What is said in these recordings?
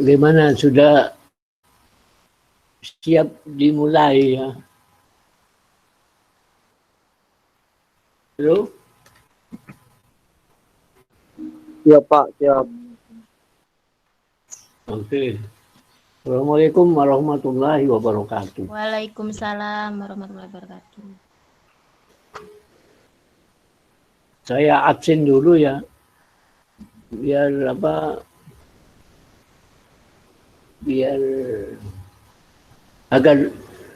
Gimana, sudah siap dimulai ya? Halo? Siap Pak, siap. Oke. Assalamualaikum warahmatullahi wabarakatuh. Waalaikumsalam warahmatullahi wabarakatuh. Saya absen dulu ya, biar agar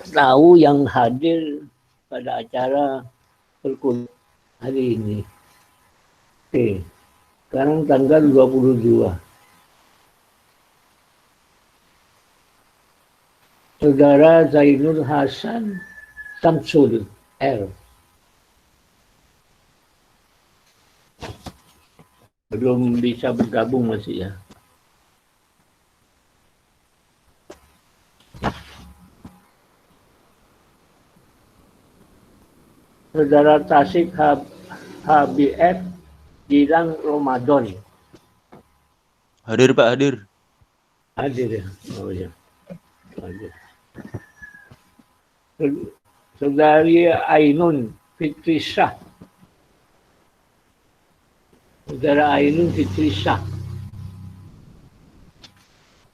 tahu yang hadir pada acara perkuliahan hari ini. Oke, sekarang tanggal 22. Saudara Zainul Hasan Samsul R. Belum bisa bergabung masih ya. Saudara Tasik HBF Gilang Ramadan. Hadir Pak, hadir. Hadir ya? Oh ya, hadir. Saudari Ainun Fitri Syah. Saudara Ainun Fitri Syah.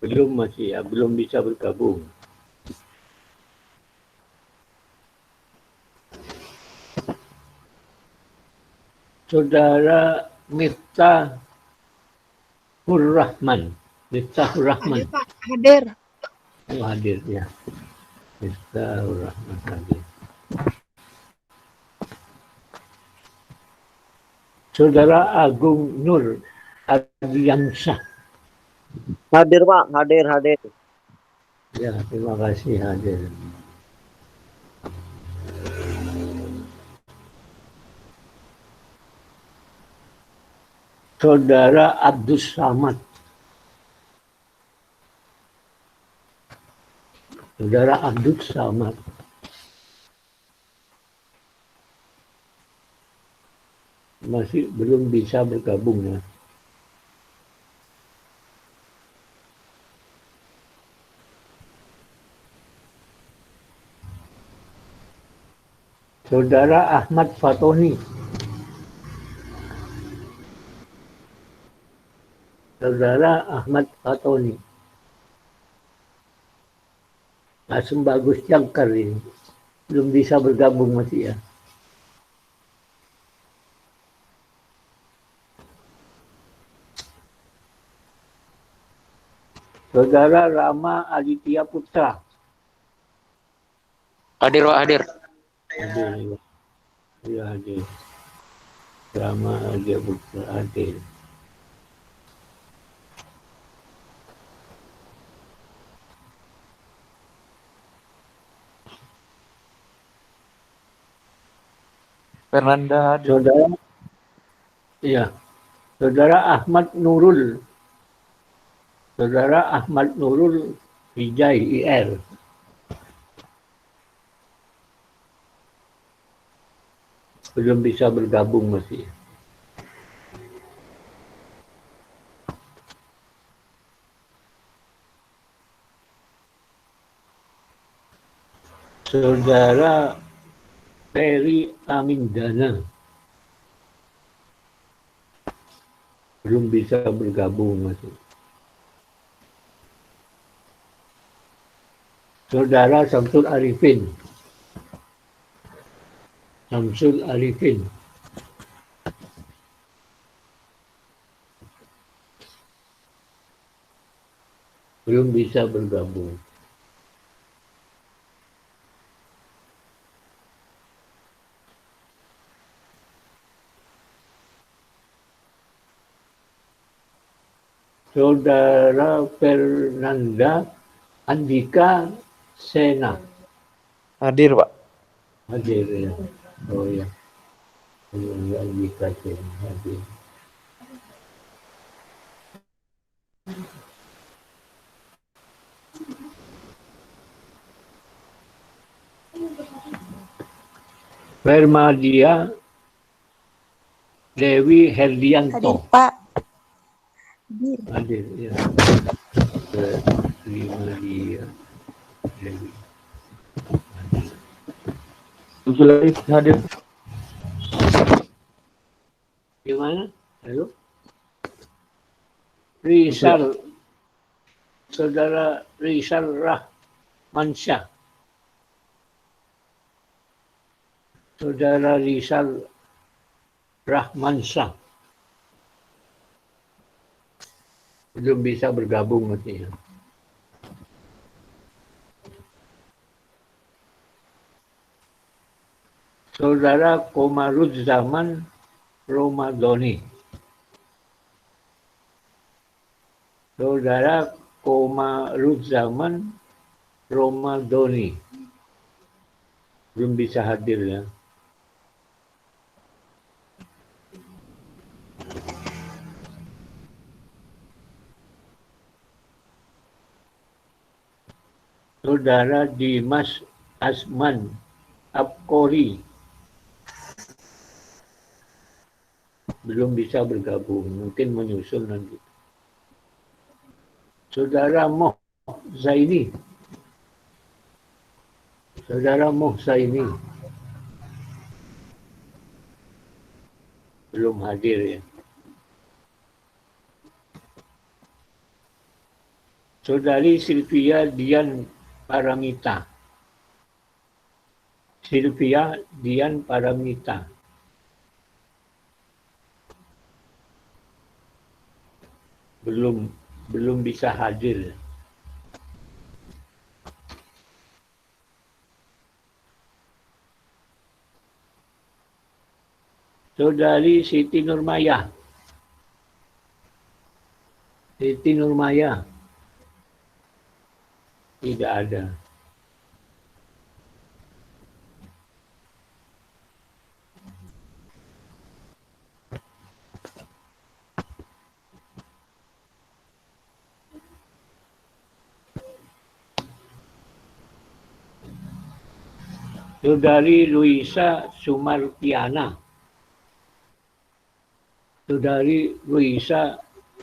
Belum masih ya, belum bisa bergabung. Saudara Miftah Rahman. Miftahur Rahman. Hadir Pak, hadir. Oh, hadir ya. Miftahur Rahman hadir. Saudara Agung Nur Adriansyah. Hadir Pak, hadir. Ya, terima kasih hadir. Saudara Abdus Samad. Saudara Abdus Samad. Masih belum bisa bergabung ya. Saudara Ahmad Fatoni. Saudara Ahmad Fatoni. Asem Bagus Jangkar ini. Belum bisa bergabung masih ya. Saudara Rama Aditya Putra. Hadir Pak, hadir. Hadir. Ya, hadir. Rama Aditya Putra hadir. Fernanda hadir. Saudara, iya. Saudara Ahmad Nurul. Saudara Ahmad Nurul Wijay IR. Belum bisa bergabung masih. Saudara Ferry Amindana. Belum bisa bergabung masih. Saudara Samsul Arifin. Samsul Arifin. Belum bisa bergabung. Saudara Fernanda Andika Sena. Hadir Pak. Hadir ya. Oh ya. Fernanda Andika Sena hadir. Permadia Dewi Hadir, Herdianto. Pak. Hadir. Hadir, ya. Permadia Dewi. Zulais hadir. Gimana? Halo? Rizal, Saudara Rizal Rahmansyah. Saudara Rizal Rahmansyah. Belum bisa bergabung nanti. Saudara Komarudzaman Romadoni. Saudara Komarudzaman Romadoni. Belum bisa hadir ya. Saudara Dimas Asman Abkori. Belum bisa bergabung, mungkin menyusul nanti. Saudara Moh Zaini. Saudara Moh Zaini. Belum hadir ya. Saudari Sylvia Dian Paramita. Sylvia Dian Paramita. Belum bisa hadir. Saudari Siti Nurmaya. Siti Nurmaya. Tidak ada. Saudari Luisa Sumartiana. Saudari Luisa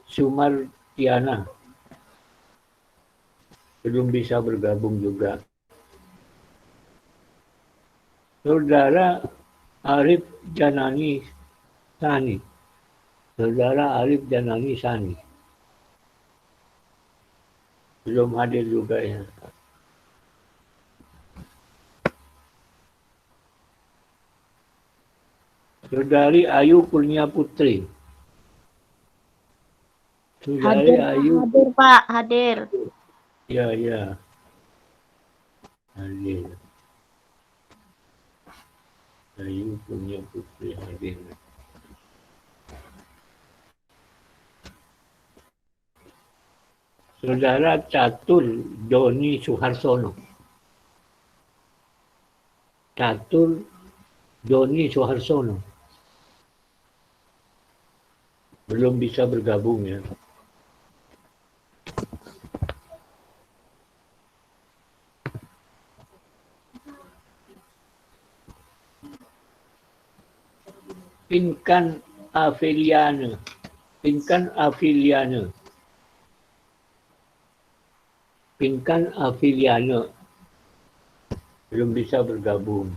Sumartiana. Belum bisa bergabung juga. Saudara Arif Janani Sani. Saudara Arif Janani Sani. Belum hadir juga ya. Saudari Ayu Kurnia Putri. Saudari Ayu. Hadir, Pak. Hadir. Ya, ya. Hadir. Ayu Kurnia Putri hadir. Saudara Catur Doni Suharsono. Catur Doni Suharsono. Belum bisa bergabung ya. Pinkan Afiliana. Pinkan Afiliana. Pinkan Afiliana. Belum bisa bergabung.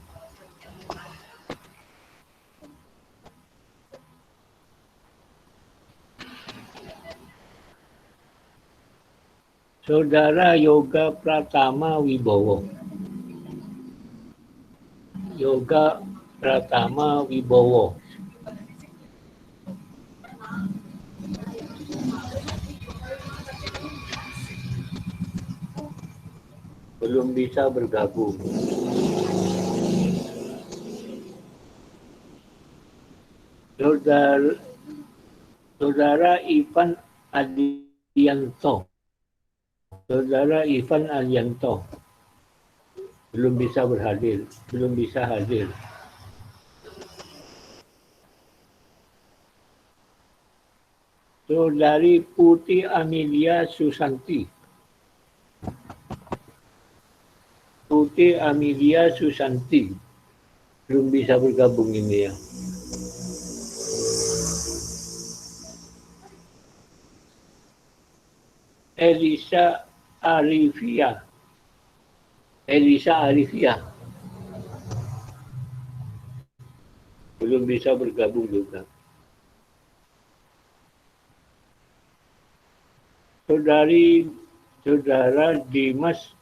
Saudara Yoga Pratama Wibowo. Yoga Pratama Wibowo. Belum bisa bergabung. Saudara Ivan Adianto. Saudara Ivan Adianto. Belum bisa berhadir. Belum bisa hadir. Saudari Putih Amelia Susanti. Putih Amelia Susanti. belum bisa bergabung ini ya. Elisa Arifia. Belum bisa bergabung juga. Saudara Dimas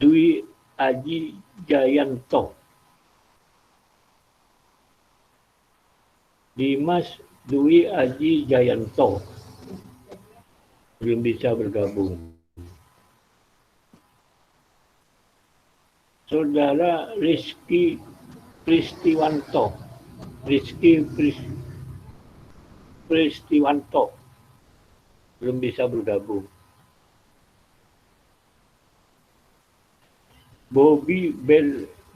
Dwi Aji Jayanto. Dimas Dwi Aji Jayanto belum bisa bergabung. Saudara Rizky Pristiwanto. Pristiwanto belum bisa bergabung. Bobby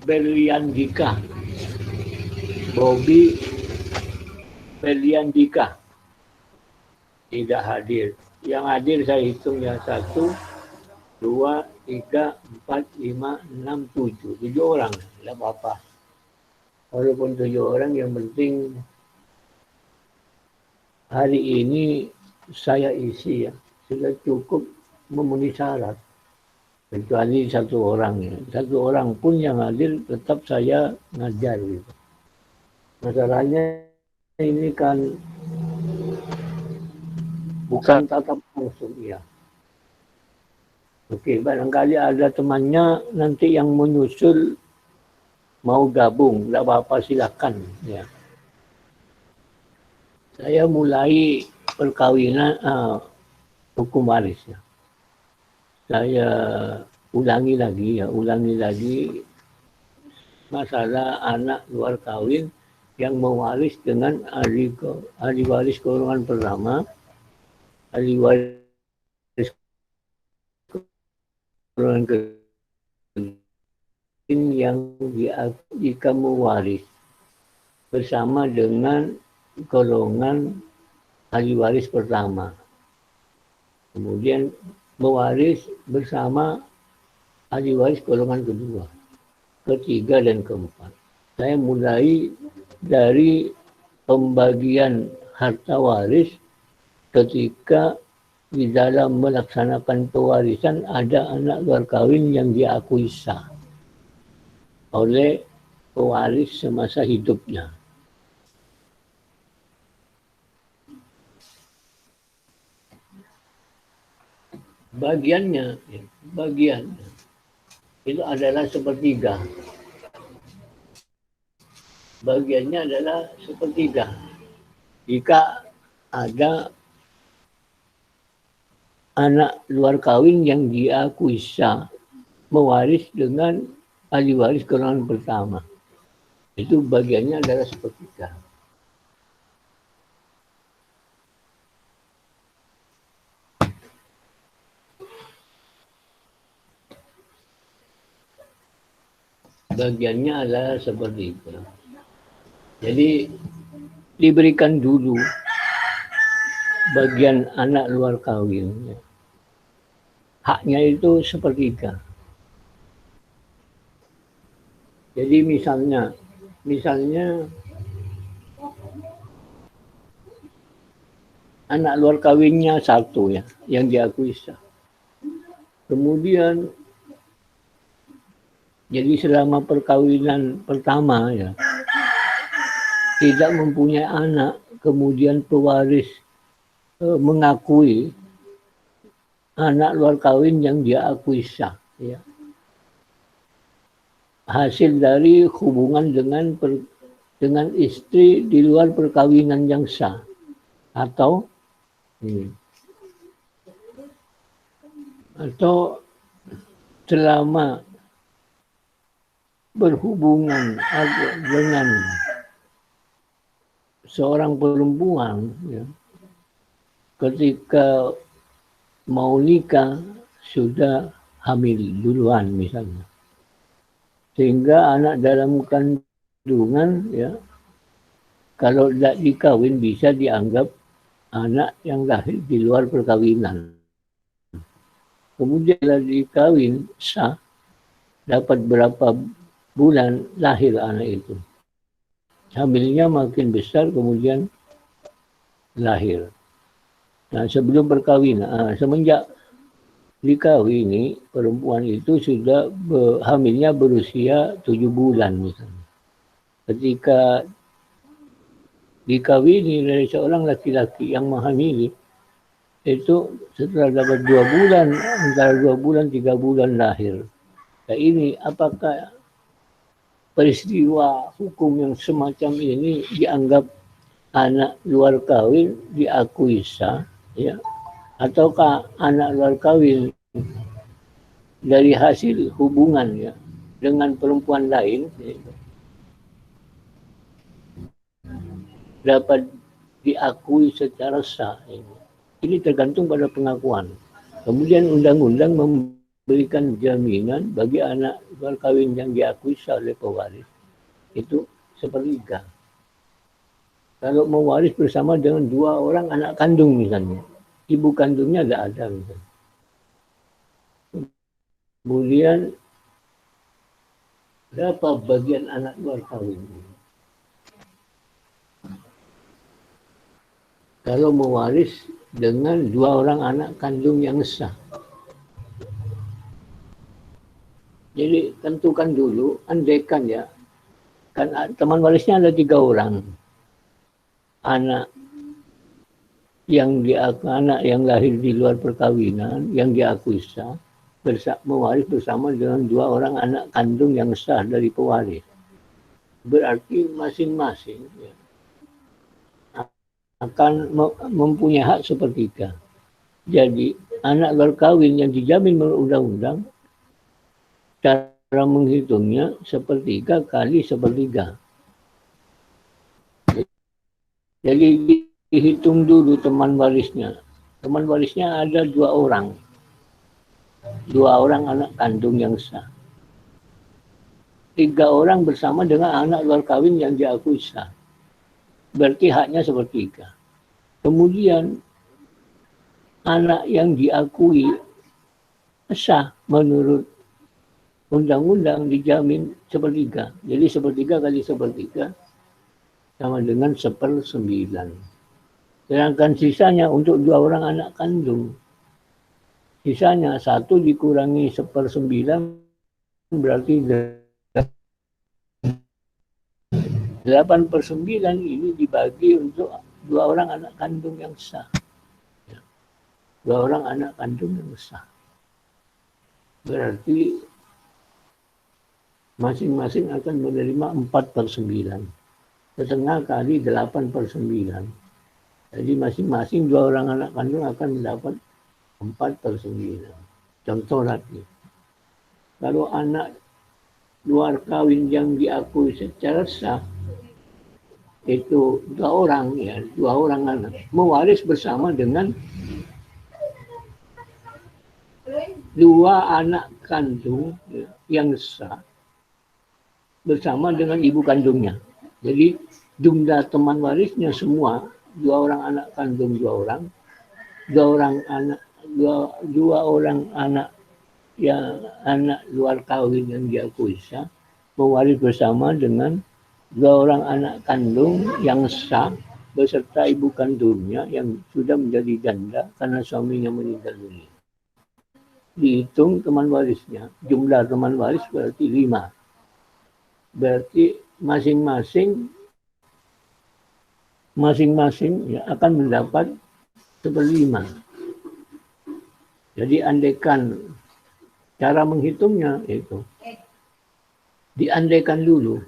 Berliandika. Tidak hadir. Yang hadir saya hitung ya 1, 2, 3, 4, 5, 6, 7. 7 orang. Tidak apa-apa. Walaupun 7 orang yang penting hari ini saya isi ya. Sudah cukup memenuhi syarat. Kecuali 1 orang ya. 1 orang pun yang hadir tetap saya ngajar gitu. Masalahnya ini kan bukan tatap langsung ya. Oke, barangkali ada temannya nanti yang menyusul mau gabung, tidak apa-apa silakan ya. Saya mulai perkawinan hukum waris ya. Saya ulangi lagi masalah anak luar kawin yang mewaris dengan ahli waris golongan pertama, ahli waris golongan kedua yang jika mewaris bersama dengan golongan ahli waris pertama, kemudian mewaris bersama ahli waris golongan kedua, ketiga dan keempat. Saya mulai dari pembagian harta waris ketika di dalam melaksanakan pewarisan ada anak luar kawin yang diakui sah oleh pewaris semasa hidupnya. Bagiannya itu adalah sepertiga. Bagiannya adalah sepertiga. Jika ada anak luar kawin yang diakui sah mewaris dengan ahli waris golongan pertama, itu bagiannya adalah sepertiga. Bagiannya adalah seperti itu. Jadi diberikan dulu bagian anak luar kawin. Haknya itu sepertiga. Jadi misalnya anak luar kawinnya 1 ya, yang diakui sah. Kemudian jadi selama perkawinan pertama ya, tidak mempunyai anak, kemudian pewaris mengakui anak luar kawin yang dia akui sah ya. Hasil dari hubungan dengan istri di luar perkawinan yang sah, atau selama berhubungan dengan seorang perempuan ya, ketika mau nikah sudah hamil duluan misalnya, sehingga anak dalam kandungan ya, kalau tidak dikawin bisa dianggap anak yang lahir di luar perkawinan. Kemudian setelah dikawin sah, dapat berapa bulan lahir anak itu. hamilnya makin besar kemudian lahir. Nah, sebelum perkawinan, semenjak dikawini, perempuan itu sudah hamilnya berusia 7 bulan misalnya. Ketika dikawini dari seorang laki-laki yang menghamili, itu setelah dapat 2 bulan, antara 2 bulan, 3 bulan lahir. Nah, ini apakah peristiwa hukum yang semacam ini dianggap anak luar kawin diakui sah, ya, ataukah anak luar kawin dari hasil hubungan ya dengan perempuan lain ya, dapat diakui secara sah. Ini tergantung pada pengakuan. Kemudian undang-undang memberikan jaminan bagi anak luar kawin yang diakui sah oleh pewaris itu sepertiga. Kalau mewaris bersama dengan 2 orang anak kandung misalnya, ibu kandungnya tidak ada misalnya. Kemudian berapa bagian anak luar kawin? Kalau mewaris dengan 2 orang anak kandung yang sah. Jadi tentukan dulu, andaikan ya, kan teman warisnya ada 3 orang. Anak yang lahir di luar perkawinan yang diakui sah mewaris bersama dengan 2 orang anak kandung yang sah dari pewaris. Berarti masing-masing ya, akan mempunyai hak sepertiga. Jadi anak luar kawin yang dijamin menurut undang-undang, cara menghitungnya sepertiga kali sepertiga. Jadi dihitung dulu teman warisnya. Teman warisnya ada 2 orang. 2 orang anak kandung yang sah. 3 orang bersama dengan anak luar kawin yang diakui sah. Berarti haknya sepertiga. Kemudian anak yang diakui sah menurut undang-undang dijamin sepertiga. Jadi sepertiga kali sepertiga sama dengan 1/9. Sedangkan sisanya untuk 2 orang anak kandung. Sisanya 1 dikurangi 1/9 berarti 8/9 ini dibagi untuk 2 orang anak kandung yang sah. 2 orang anak kandung yang sah. Berarti masing-masing akan menerima 4/9. Setengah kali 8/9. Jadi masing-masing 2 orang anak kandung akan mendapat 4/9. Contoh lagi. Kalau anak luar kawin yang diakui secara sah, itu 2 orang ya, 2 orang anak mewaris bersama dengan 2 anak kandung ya, yang sah bersama dengan ibu kandungnya. Jadi jumlah teman warisnya semua 2 orang anak kandung 2 orang, 2 orang anak yang anak luar kawin yang diakui sah mewaris bersama dengan 2 orang anak kandung yang sah beserta ibu kandungnya yang sudah menjadi janda karena suaminya meninggal dunia. Dihitung teman warisnya, jumlah teman waris berarti 5. Berarti masing-masing ya, akan mendapat 1/5. Jadi andaikan cara menghitungnya itu diandaikan dulu,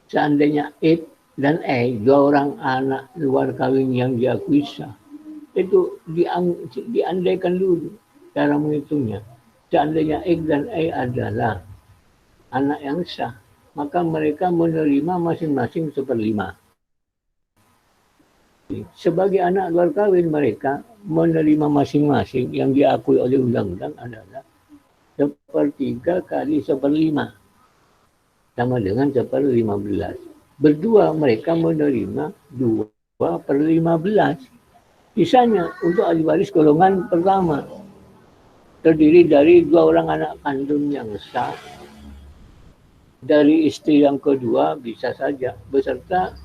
seandainya X dan E, 2 orang anak luar kawin yang diakui sah, itu diandaikan dulu cara menghitungnya. Seandainya X dan E adalah anak yang sah, maka mereka menerima masing-masing 1/5. Sebagai anak luar kawin, mereka menerima masing-masing yang diakui oleh undang-undang adalah 1/3 kali 1/5. Sama dengan 1/15. Berdua mereka menerima 2/15. Sisanya untuk ahli waris golongan pertama. Terdiri dari 2 orang anak kandung yang sah, dari istri yang kedua bisa saja, beserta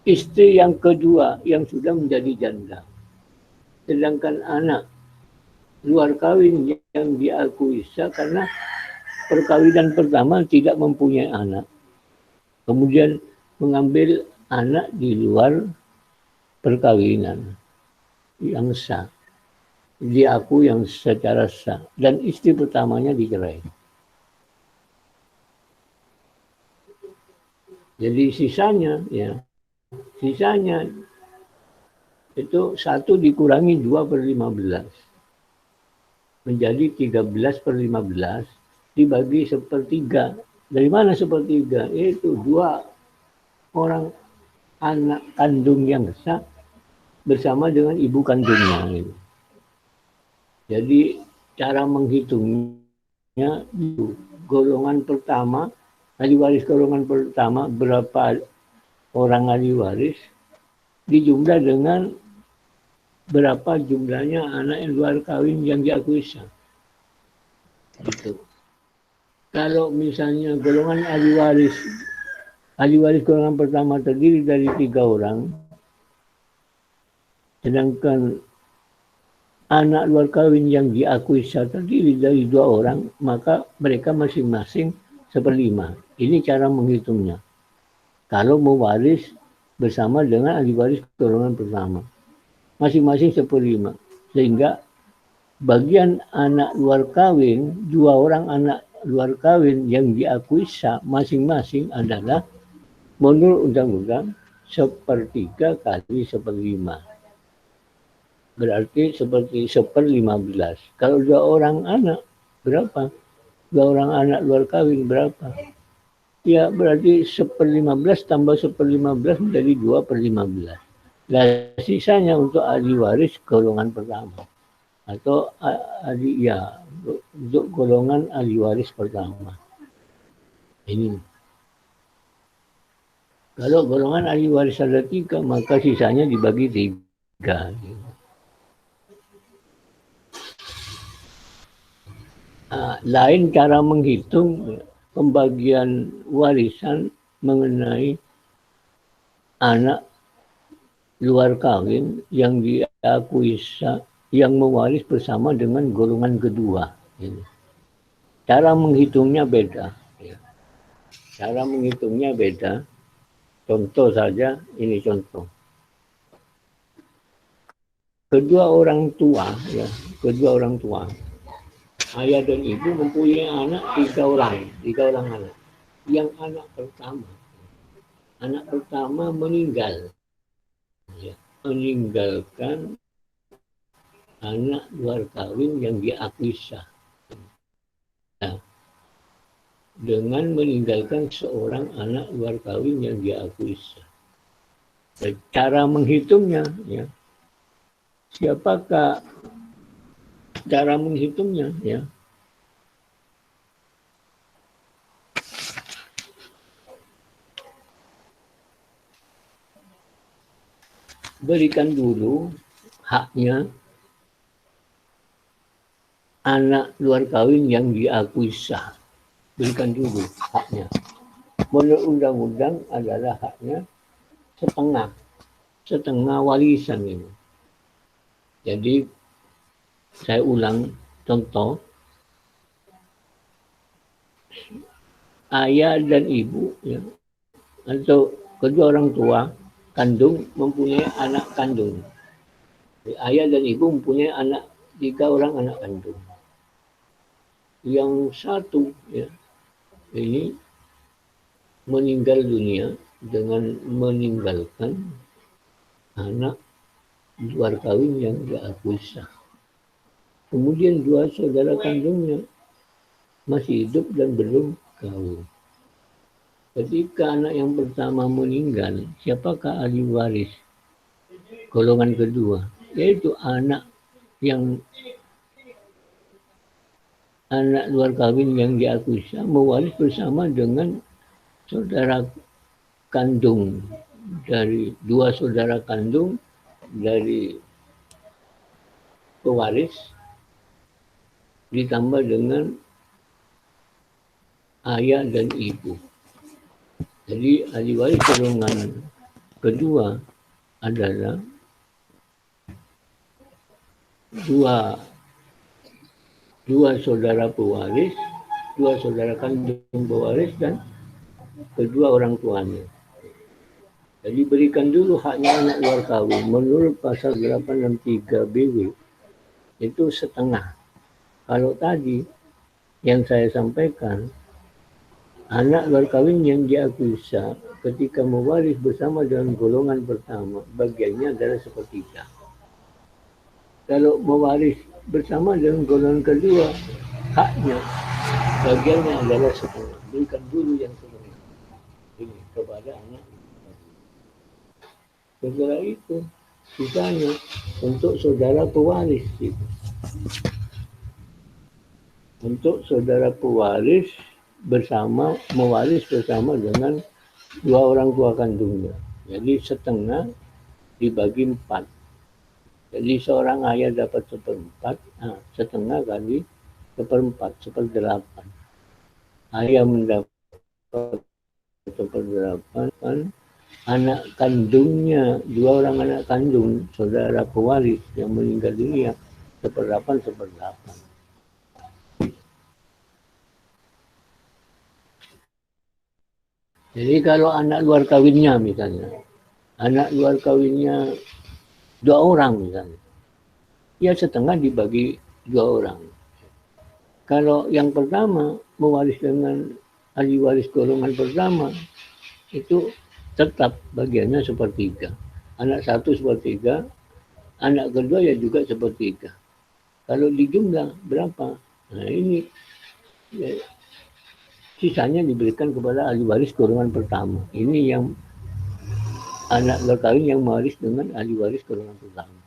istri yang kedua yang sudah menjadi janda. Sedangkan anak luar kawin yang diakui sah karena perkawinan pertama tidak mempunyai anak. Kemudian mengambil anak di luar perkawinan yang sah. Diakui yang secara sah. Dan istri pertamanya dicerai. Jadi sisanya itu 1 dikurangi 2/15 menjadi 13/15 dibagi 1/3. Dari mana 1/3? Itu 2 orang anak kandung yang sah bersama dengan ibu kandungnya. Jadi cara menghitungnya itu golongan pertama, ahli waris golongan pertama berapa orang ahli waris dijumlah dengan berapa jumlahnya anak yang luar kawin yang diakui sah. Gitu. Kalau misalnya golongan ahli waris golongan pertama terdiri dari 3 orang, sedangkan anak luar kawin yang diakui sah terdiri dari 2 orang, maka mereka masing-masing 1/5. Ini cara menghitungnya. Kalau mewaris bersama dengan ahli waris golongan pertama. Masing-masing 1/5. Sehingga bagian anak luar kawin, 2 orang anak luar kawin yang diakui sah masing-masing adalah menurut undang-undang 1/3 kali 1/5. Berarti seperti 1/15. Kalau 2 orang anak berapa? 2 orang anak luar kawin berapa? Ya berarti 1/15 tambah 1/15 menjadi 2/15. Nah, sisanya untuk ahli waris golongan pertama. Atau untuk golongan ahli waris pertama. Ini. Kalau golongan ahli waris ada 3, maka sisanya dibagi 3. Lain cara menghitung pembagian warisan mengenai anak luar kawin yang diakui sah, yang mewaris bersama dengan golongan kedua. Cara menghitungnya beda. Cara menghitungnya beda. Contoh saja, ini contoh. Kedua orang tua, ayah dan ibu mempunyai anak 3 orang anak. Yang anak pertama meninggal, meninggalkan anak luar kawin yang diakui sah. Nah, dengan meninggalkan seorang anak luar kawin yang diakui sah. Cara menghitungnya, siapakah cara menghitungnya, berikan dulu haknya anak luar kawin yang diakui sah. Berikan dulu haknya. Menurut undang-undang adalah haknya setengah warisan ini. Jadi saya ulang contoh. Ayah dan ibu atau kedua orang tua kandung mempunyai anak kandung. Ayah dan ibu mempunyai 3 orang anak kandung. Yang satu ini meninggal dunia dengan meninggalkan anak luar kawin yang diakui sah. Kemudian 2 saudara kandungnya masih hidup dan belum kawin. Ketika anak yang pertama meninggal, siapakah ahli waris golongan kedua? Yaitu anak luar kawin yang diakui sah mewaris bersama dengan saudara kandung dari 2 saudara kandung dari pewaris ditambah dengan ayah dan ibu. Jadi ahli waris golongan kedua adalah dua saudara pewaris, dua saudara kandung pewaris, dan kedua orang tuanya. Jadi berikan dulu haknya anak luar kawin. Menurut pasal 863 BW itu setengah. Kalau tadi yang saya sampaikan, anak luar kawin yang diakui sah ketika mewaris bersama dengan golongan pertama, bagiannya adalah sepertiga. Kalau mewaris bersama dengan golongan kedua, haknya bagiannya adalah setengah. Berikan dulu yang setengah ini kepada anak. Setelah itu, sisanya untuk saudara pewaris. Untuk saudara pewaris mewaris bersama dengan dua orang tua kandungnya. Jadi setengah dibagi 4. Jadi seorang ayah dapat 1/4, setengah kali 1/4, 1/8. Ayah mendapat 1/8, anak kandungnya, dua orang anak kandung, saudara pewaris yang meninggal dunia, 1/8, 1/8. Jadi kalau anak luar kawinnya misalnya, anak luar kawinnya 2 orang misalnya, ya setengah dibagi 2 orang. Kalau yang pertama mewaris dengan ahli waris golongan pertama, itu tetap bagiannya 1/3. Anak satu 1/3, anak kedua ya juga 1/3. Kalau dijumlah berapa? Nah ini ya, sisanya diberikan kepada ahli waris golongan pertama. Ini yang anak luar kawin yang mewaris dengan ahli waris golongan pertama.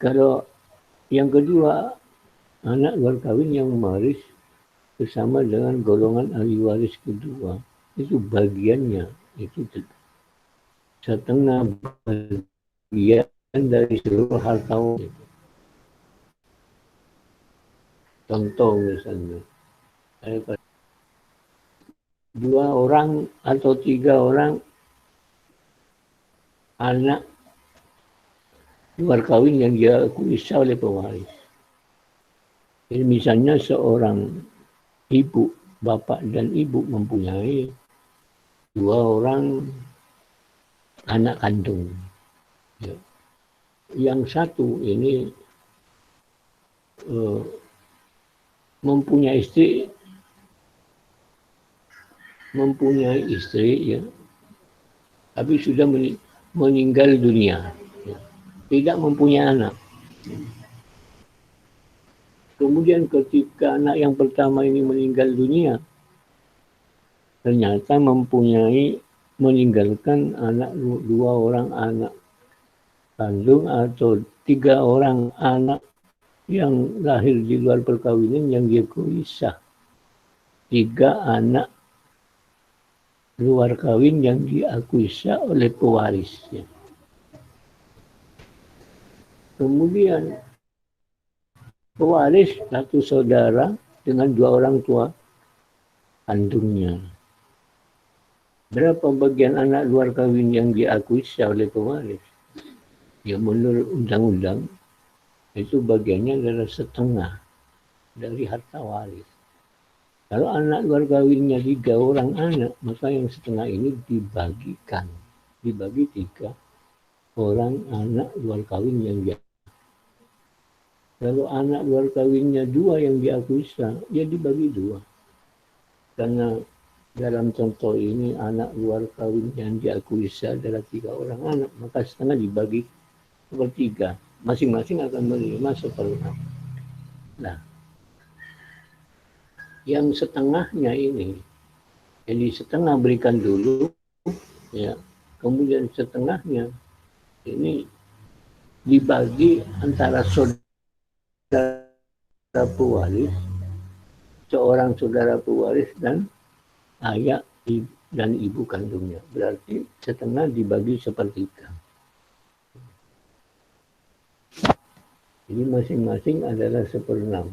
Kalau yang kedua, anak luar kawin yang mewaris bersama dengan golongan ahli waris kedua, itu bagiannya itu setengah bagian dari seluruh harta. Contoh misalnya, 2 orang atau 3 orang anak luar kawin yang diakui sah oleh pewaris. Jadi misalnya seorang ibu, bapak dan ibu mempunyai 2 orang anak kandung. Ya. Yang satu ini mempunyai istri ya, tapi sudah meninggal dunia, ya. Tidak mempunyai anak. Kemudian ketika anak yang pertama ini meninggal dunia, ternyata meninggalkan anak 2 orang anak kandung atau 3 orang anak yang lahir di luar perkawinan yang diakui sah. 3 anak luar kawin yang diakui sah oleh pewarisnya. Kemudian pewaris satu saudara dengan 2 orang tua kandungnya. Berapa bagian anak luar kawin yang diakui sah oleh pewaris? Ya menurut undang-undang itu bagiannya adalah setengah dari harta waris. Kalau anak luar kawinnya 3 orang anak, maka yang setengah ini dibagi 3 orang anak luar kawin yang diakui. Kalau anak luar kawinnya 2 yang diakui sah, ya dibagi 2. Karena dalam contoh ini anak luar kawin yang diakui sah adalah 3 orang anak, maka setengah dibagi 1/3. Masing-masing akan menerima 1/6. Nah, yang setengahnya ini, jadi setengah berikan dulu, ya, kemudian setengahnya ini dibagi antara saudara pewaris, seorang saudara pewaris dan ayah dan ibu kandungnya. Berarti setengah dibagi 1/3. Jadi masing-masing adalah 1/6.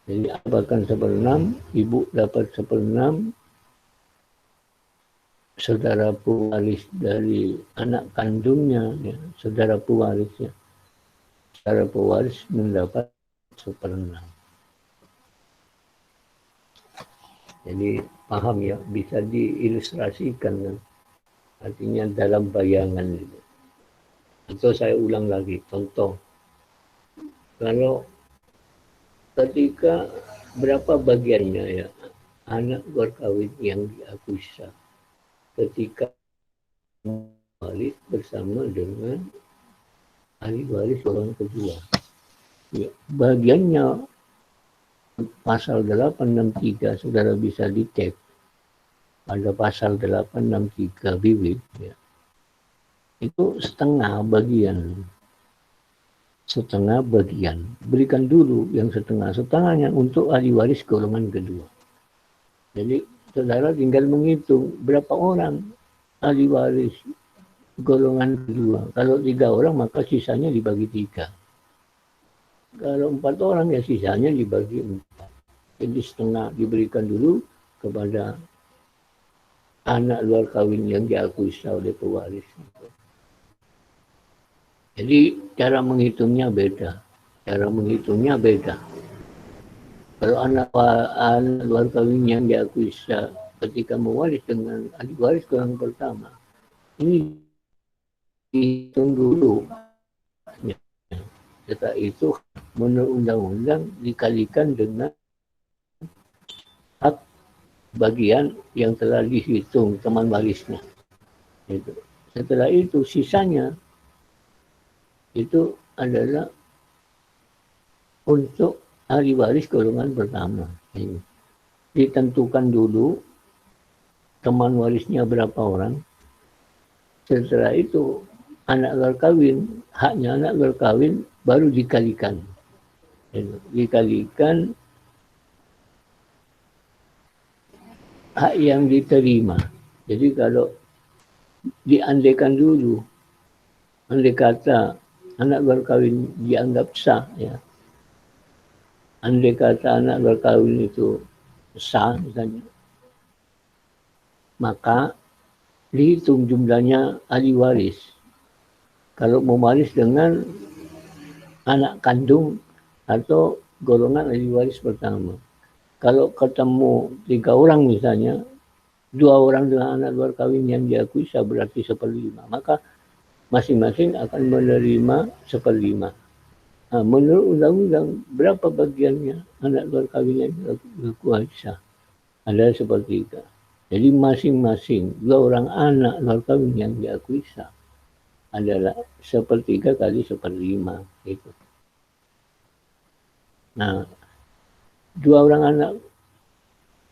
Jadi apakah 1/6, ibu dapat 1/6, saudara pewaris dari anak kandungnya, ya, saudara pewarisnya. Saudara pewaris mendapat 1/6. Jadi paham ya, bisa diilustrasikan kan? Artinya dalam bayangan itu. Atau saya ulang lagi, contoh. Kalau ketika berapa bagiannya ya anak luar kawin yang diakui sah ketika waris bersama dengan ahli waris orang kedua. Ya, bagiannya pasal 863 saudara bisa dicek pada pasal 863 BW ya. Itu setengah bagian berikan dulu yang setengahnya untuk ahli waris golongan kedua. Jadi saudara tinggal menghitung berapa orang ahli waris golongan kedua. Kalau 3 orang maka sisanya dibagi 3. Kalau 4 orang ya sisanya dibagi 4. Jadi setengah diberikan dulu kepada anak luar kawin yang diakui sah oleh pewaris. Jadi cara menghitungnya beda. Kalau anak luar kawin yang diakui sah ketika mewaris dengan ahli waris golongan pertama, ini dihitung dulu. Setelah itu menurut undang-undang dikalikan dengan hak bagian yang telah dihitung teman warisnya. Setelah itu sisanya itu adalah untuk ahli waris golongan pertama. Ditentukan dulu teman warisnya berapa orang. Setelah itu anak luar kawin, haknya anak luar kawin baru dikalikan. Dikalikan hak yang diterima. Jadi kalau diandaikan dulu, andai kata anak luar kawin dianggap sah, ya. Andai kata anak luar kawin itu sah, misalnya, maka dihitung jumlahnya ahli waris. Kalau mewaris dengan anak kandung atau golongan ahli waris pertama. Kalau ketemu 3 orang misalnya, 2 orang dengan anak luar kawin yang diakui sah berarti 1/5. Maka masing-masing akan menerima 1/5. Nah, menurut undang-undang berapa bagiannya anak luar kawin yang diakui sah? Ada 1/3. Jadi masing-masing 2 orang anak luar kawin yang diakui sah adalah 1/3 kali 1/5 itu. Nah, 2 orang anak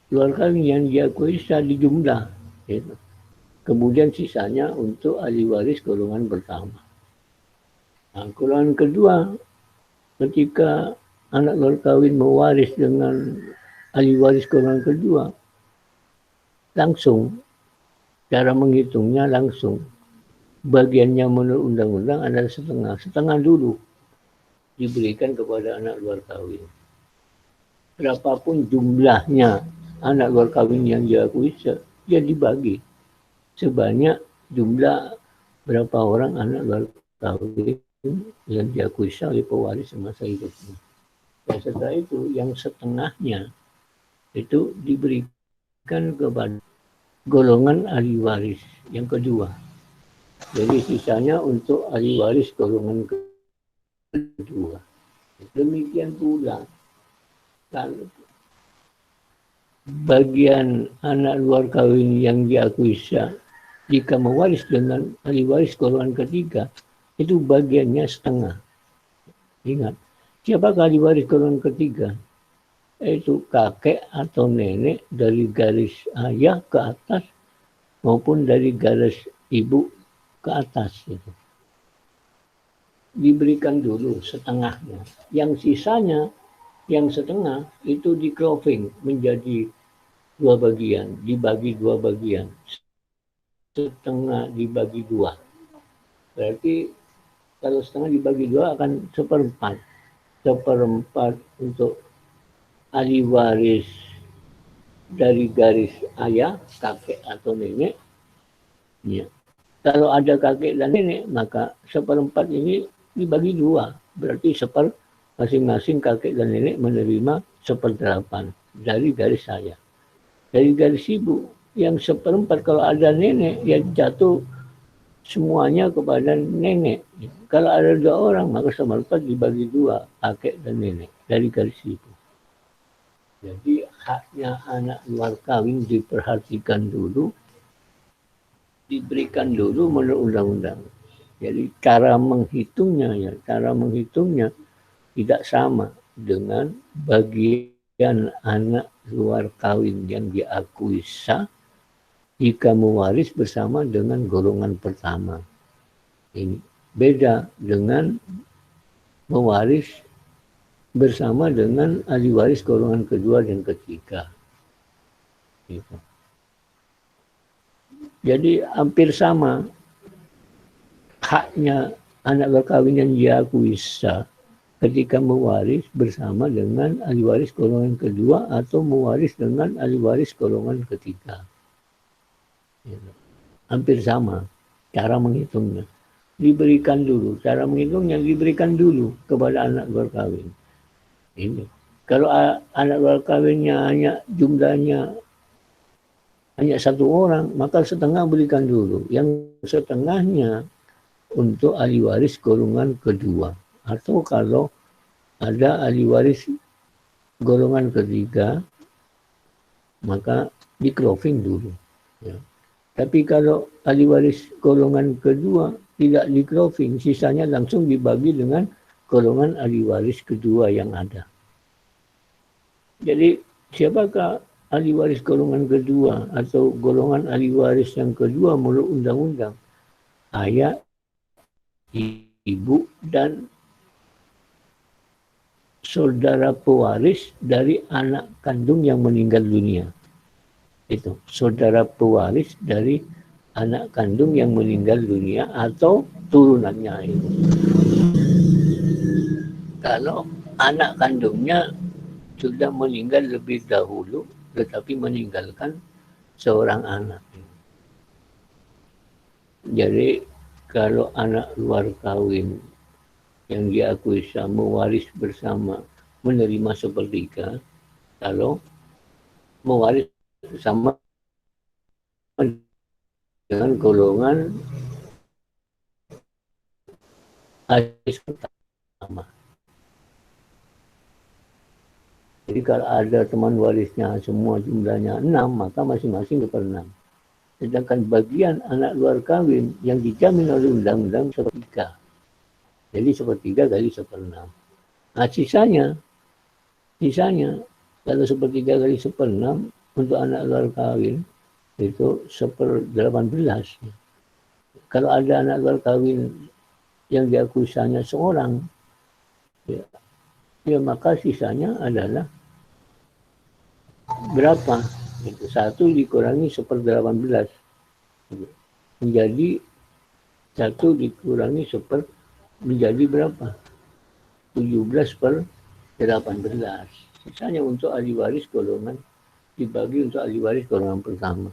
luar kawin yang diakui sah dijumlah, gitu. Kemudian sisanya untuk ahli waris golongan pertama. Nah, golongan kedua, ketika anak luar kawin mewaris dengan ahli waris golongan kedua, langsung cara menghitungnya langsung. Bagiannya menurut undang-undang adalah setengah dulu diberikan kepada anak luar kawin. Berapapun jumlahnya anak luar kawin yang diakui, dia dibagi sebanyak jumlah berapa orang anak luar kawin yang diakui sah oleh pewaris semasa hidupnya. Dan setelah itu yang setengahnya itu diberikan kepada golongan ahli waris yang kedua. Jadi sisanya untuk ahli waris golongan kedua. Demikian pula kalau bagian anak luar kawin yang diakui sah jika mewaris dengan ahli waris golongan ketiga, itu bagiannya setengah. Ingat, siapakah ahli waris golongan ketiga? Itu kakek atau nenek dari garis ayah ke atas maupun dari garis ibu ke atas. Gitu. Diberikan dulu setengahnya. Yang sisanya, yang setengah itu di-cloving menjadi 2 bagian, dibagi 2 bagian. Setengah dibagi 2. Berarti kalau setengah dibagi 2 akan 1/4. 1/4 untuk ahli waris dari garis ayah, kakek atau nenek. Ya. Kalau ada kakek dan nenek, maka seperempat ini dibagi dua. Berarti masing-masing kakek dan nenek menerima 1/8 dari garis saya. Dari garis ibu, yang seperempat kalau ada nenek, ya jatuh semuanya kepada nenek. Kalau ada 2 orang, maka 1/4 dibagi 2, kakek dan nenek, dari garis ibu. Jadi haknya anak luar kawin diperhatikan dulu, diberikan dulu menurut undang-undang. Jadi cara menghitungnya tidak sama dengan bagian anak luar kawin yang diakui sah jika mewaris bersama dengan golongan pertama. Ini beda dengan mewaris bersama dengan ahli waris golongan kedua dan ketiga. Gitu. Jadi hampir sama haknya anak berkawin yang diakui sah ketika mewaris bersama dengan ahli waris golongan kedua atau mewaris dengan ahli waris golongan ketiga. Gitu. Hampir sama cara menghitungnya. Cara menghitungnya diberikan dulu kepada anak berkawin. Ini. Kalau anak berkawinnya hanya jumlahnya hanya 1 orang, maka setengah berikan dulu. Yang setengahnya untuk ahli waris golongan kedua. Atau kalau ada ahli waris golongan ketiga, maka di closing dulu. Ya. Tapi kalau ahli waris golongan kedua tidak di closing, sisanya langsung dibagi dengan golongan ahli waris kedua yang ada. Jadi siapakah ahli waris golongan kedua atau golongan ahli waris yang kedua menurut undang-undang? Ayah, ibu, dan saudara pewaris dari anak kandung yang meninggal dunia. Itu, saudara pewaris dari anak kandung yang meninggal dunia atau turunannya itu. Kalau anak kandungnya sudah meninggal lebih dahulu, tetapi meninggalkan seorang anak. Jadi kalau anak luar kawin yang diakui sah mewaris bersama menerima 1/3, kalau mewaris bersama dengan golongan waris pertama. Jadi kalau ada teman warisnya semua jumlahnya 6, maka masing-masing 1/6. Sedangkan bagian anak luar kawin yang dijamin oleh undang-undang 1/3. Jadi 1/3 kali 1/6. Nah sisanya kalau 1/3 kali 1/6 untuk anak luar kawin itu 1/18. Kalau ada anak luar kawin yang diakui sahnya seorang, ya maka sisanya adalah berapa? Itu 1 dikurangi 1/18 menjadi 1 dikurangi menjadi berapa? 17/18. Sisanya untuk ahli waris golongan dibagi untuk ahli waris golongan pertama.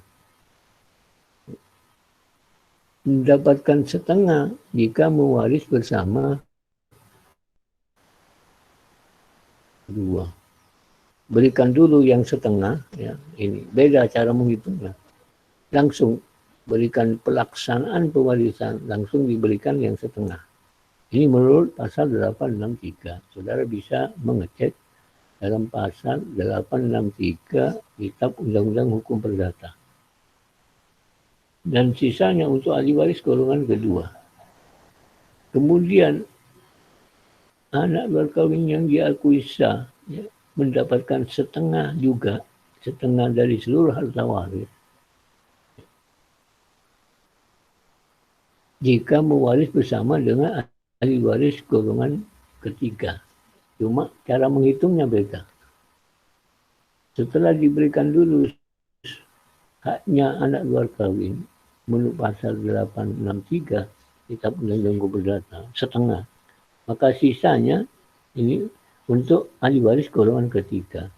Mendapatkan setengah jika mewaris bersama dua. Berikan dulu yang setengah, ya, ini beda cara menghitungnya. Langsung berikan pelaksanaan pewarisan, langsung diberikan yang setengah. Ini menurut pasal 863. Saudara bisa mengecek dalam pasal 863 Kitab Undang-Undang Hukum Perdata. Dan sisanya untuk ahli waris golongan kedua. Kemudian anak luar kawin yang diakui sah, ya, mendapatkan setengah juga, setengah dari seluruh harta waris. Jika mewaris bersama dengan ahli waris golongan ketiga. Cuma cara menghitungnya beda. Setelah diberikan dulu haknya anak luar kawin menurut pasal 863 Kitab Undang-Undang Hukum Perdata, setengah. Maka sisanya ini untuk ahli waris golongan ketiga.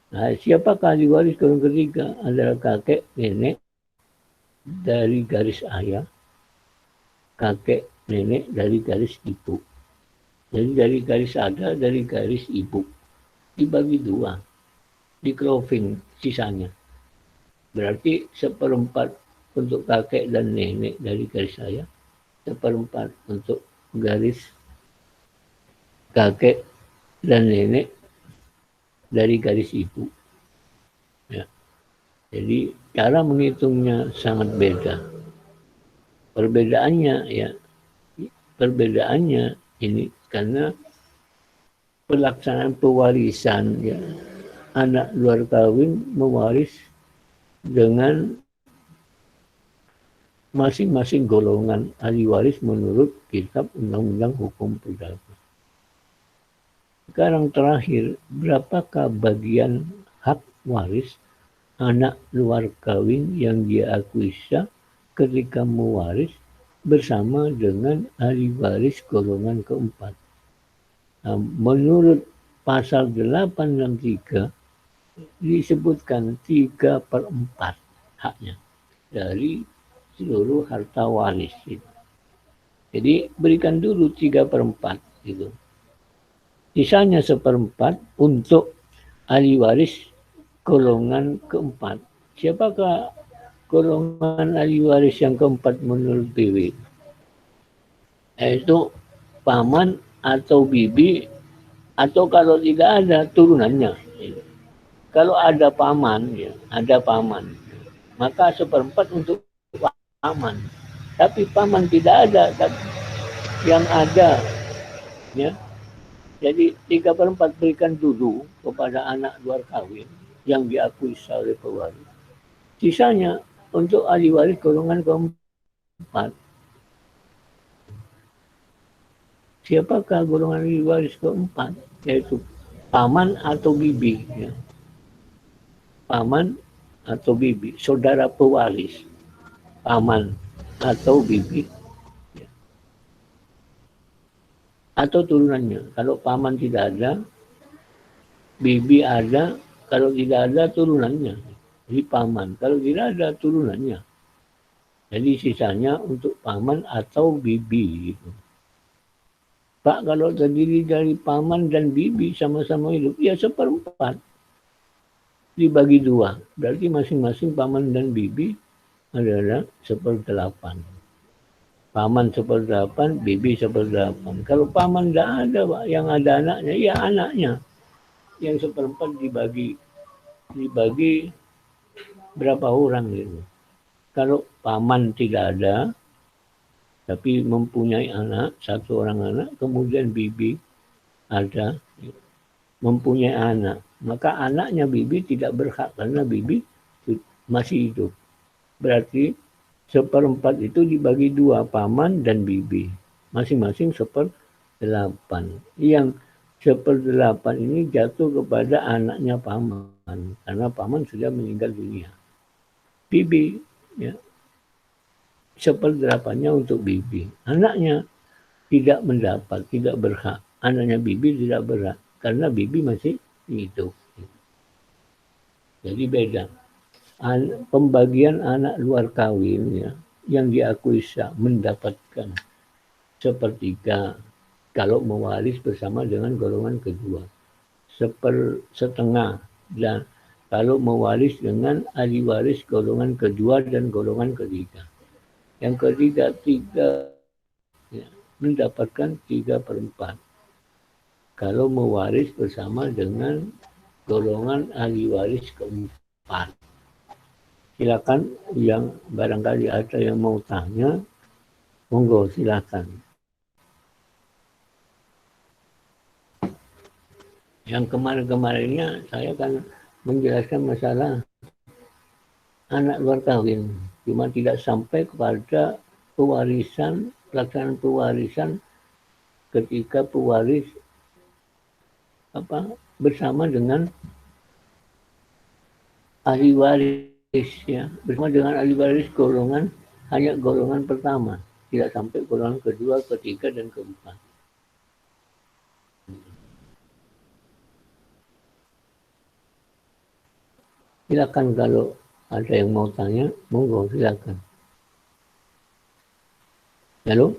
Nah, siapakah ahli waris golongan ketiga? Adalah kakek, nenek, dari garis ayah, kakek nenek dari garis ibu. Jadi dari garis ada, dari garis ibu. Dibagi dua, di cropping sisanya. Berarti seperempat untuk kakek dan nenek dari garis ayah, seperempat untuk garis kakek dan nenek dari garis ibu. Ya. Jadi cara menghitungnya sangat beda. Perbedaannya ini karena pelaksanaan pewarisan ya, anak luar kawin mewaris dengan masing-masing golongan ahli waris menurut kitab Undang-Undang Hukum Perdata. Sekarang terakhir, berapakah bagian hak waris anak luar kawin yang dia akui sah ketika mewaris bersama dengan ahli waris golongan keempat. Nah, menurut pasal 863 disebutkan 3/4 haknya dari seluruh harta waris. Jadi berikan dulu 3/4 gitu. Sisanya 1/4 untuk ahli waris golongan keempat. Siapakah golongan ahli waris yang keempat menurut PW? Yaitu paman atau bibi, atau kalau tidak ada turunannya. Kalau ada paman, ya, maka 1/4 untuk paman. Tapi paman tidak ada, yang ada, ya. Jadi 3/4 berikan dulu kepada anak luar kawin yang diakui sah oleh pewaris. Sisanya untuk ahli waris golongan keempat. Siapakah golongan ahli waris keempat? Yaitu paman atau bibi. Ya. Paman atau bibi, saudara pewaris. Paman atau bibi. Ya. Atau turunannya. Kalau paman tidak ada, bibi ada, kalau tidak ada turunannya. Jadi paman, kalau tidak ada turunannya. Jadi sisanya untuk paman atau bibi. Gitu. Pak, kalau terdiri dari paman dan bibi sama-sama hidup, ya 1/4. Dibagi 2. Berarti masing-masing paman dan bibi adalah 1/8. Paman 1/8, bibi 1/8. Kalau paman tidak ada, Pak, yang ada anaknya, ya anaknya. Yang 1/4 dibagi berapa orang gitu. Kalau paman tidak ada, tapi mempunyai anak, 1 orang anak, kemudian bibi ada, mempunyai anak. Maka anaknya bibi tidak berhak karena bibi masih hidup. Berarti 1/4 itu dibagi 2, paman dan bibi. Masing-masing 1/8. Yang 1/8 ini jatuh kepada anaknya paman. Karena paman sudah meninggal dunia. Bibi, ya, 1/8-nya untuk bibi. Anaknya tidak mendapat, tidak berhak. Anaknya bibi tidak berhak karena bibi masih hidup. Jadi beda. Pembagian anak luar kawin ya, yang diakui sah mendapatkan 1/3 kalau mewaris bersama dengan golongan kedua. 1/2 dan kalau mewaris dengan ahli waris golongan kedua dan golongan ketiga. Yang ketiga, ya, mendapatkan 3/4. Kalau mewaris bersama dengan golongan ahli waris keempat. Silakan yang barangkali ada yang mau tanya, monggo silakan. Yang kemarin-kemarinnya saya kan menjelaskan masalah anak luar kawin. Cuma tidak sampai kepada pewarisan, pelaksanaan pewarisan ketika pewaris bersama dengan ahli waris ya, bersama dengan ahli waris golongan, hanya golongan pertama, tidak sampai golongan kedua, ketiga dan keempat. Silakan kalau ada yang mau tanya, monggo silakan. Halo?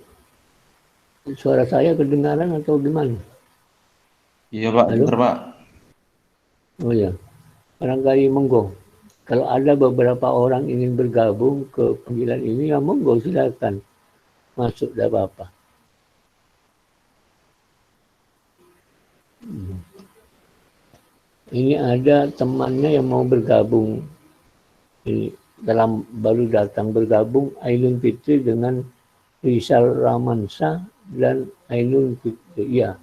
Suara saya kedengaran atau gimana? Iya Pak, Halo? dengar Pak. Oh ya, barangkali monggo. Kalau ada beberapa orang ingin bergabung ke panggilan ini, ya monggo silakan masuk, tidak apa-apa. Ini ada temannya yang mau bergabung. Ini baru datang bergabung Ainun Fitri dengan Rizal Ramansyah dan Ainun Fitri. Ya,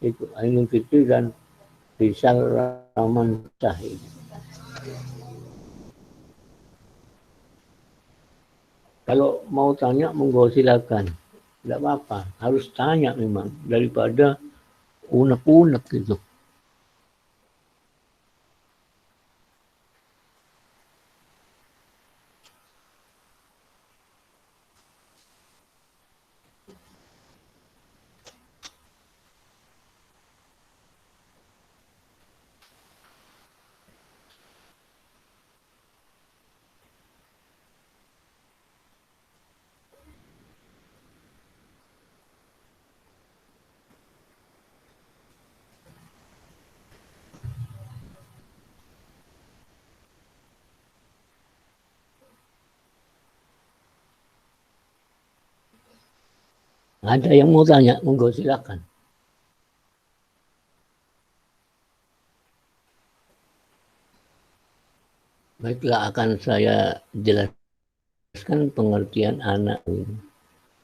itu Ainun Fitri dan Rizal Ramansyah. Kalau mau tanya, monggo silakan. Tidak apa-apa, harus tanya memang daripada unek-unek gitu. Ada yang mau tanya, monggo silakan. Baiklah, akan saya jelaskan pengertian anak ini.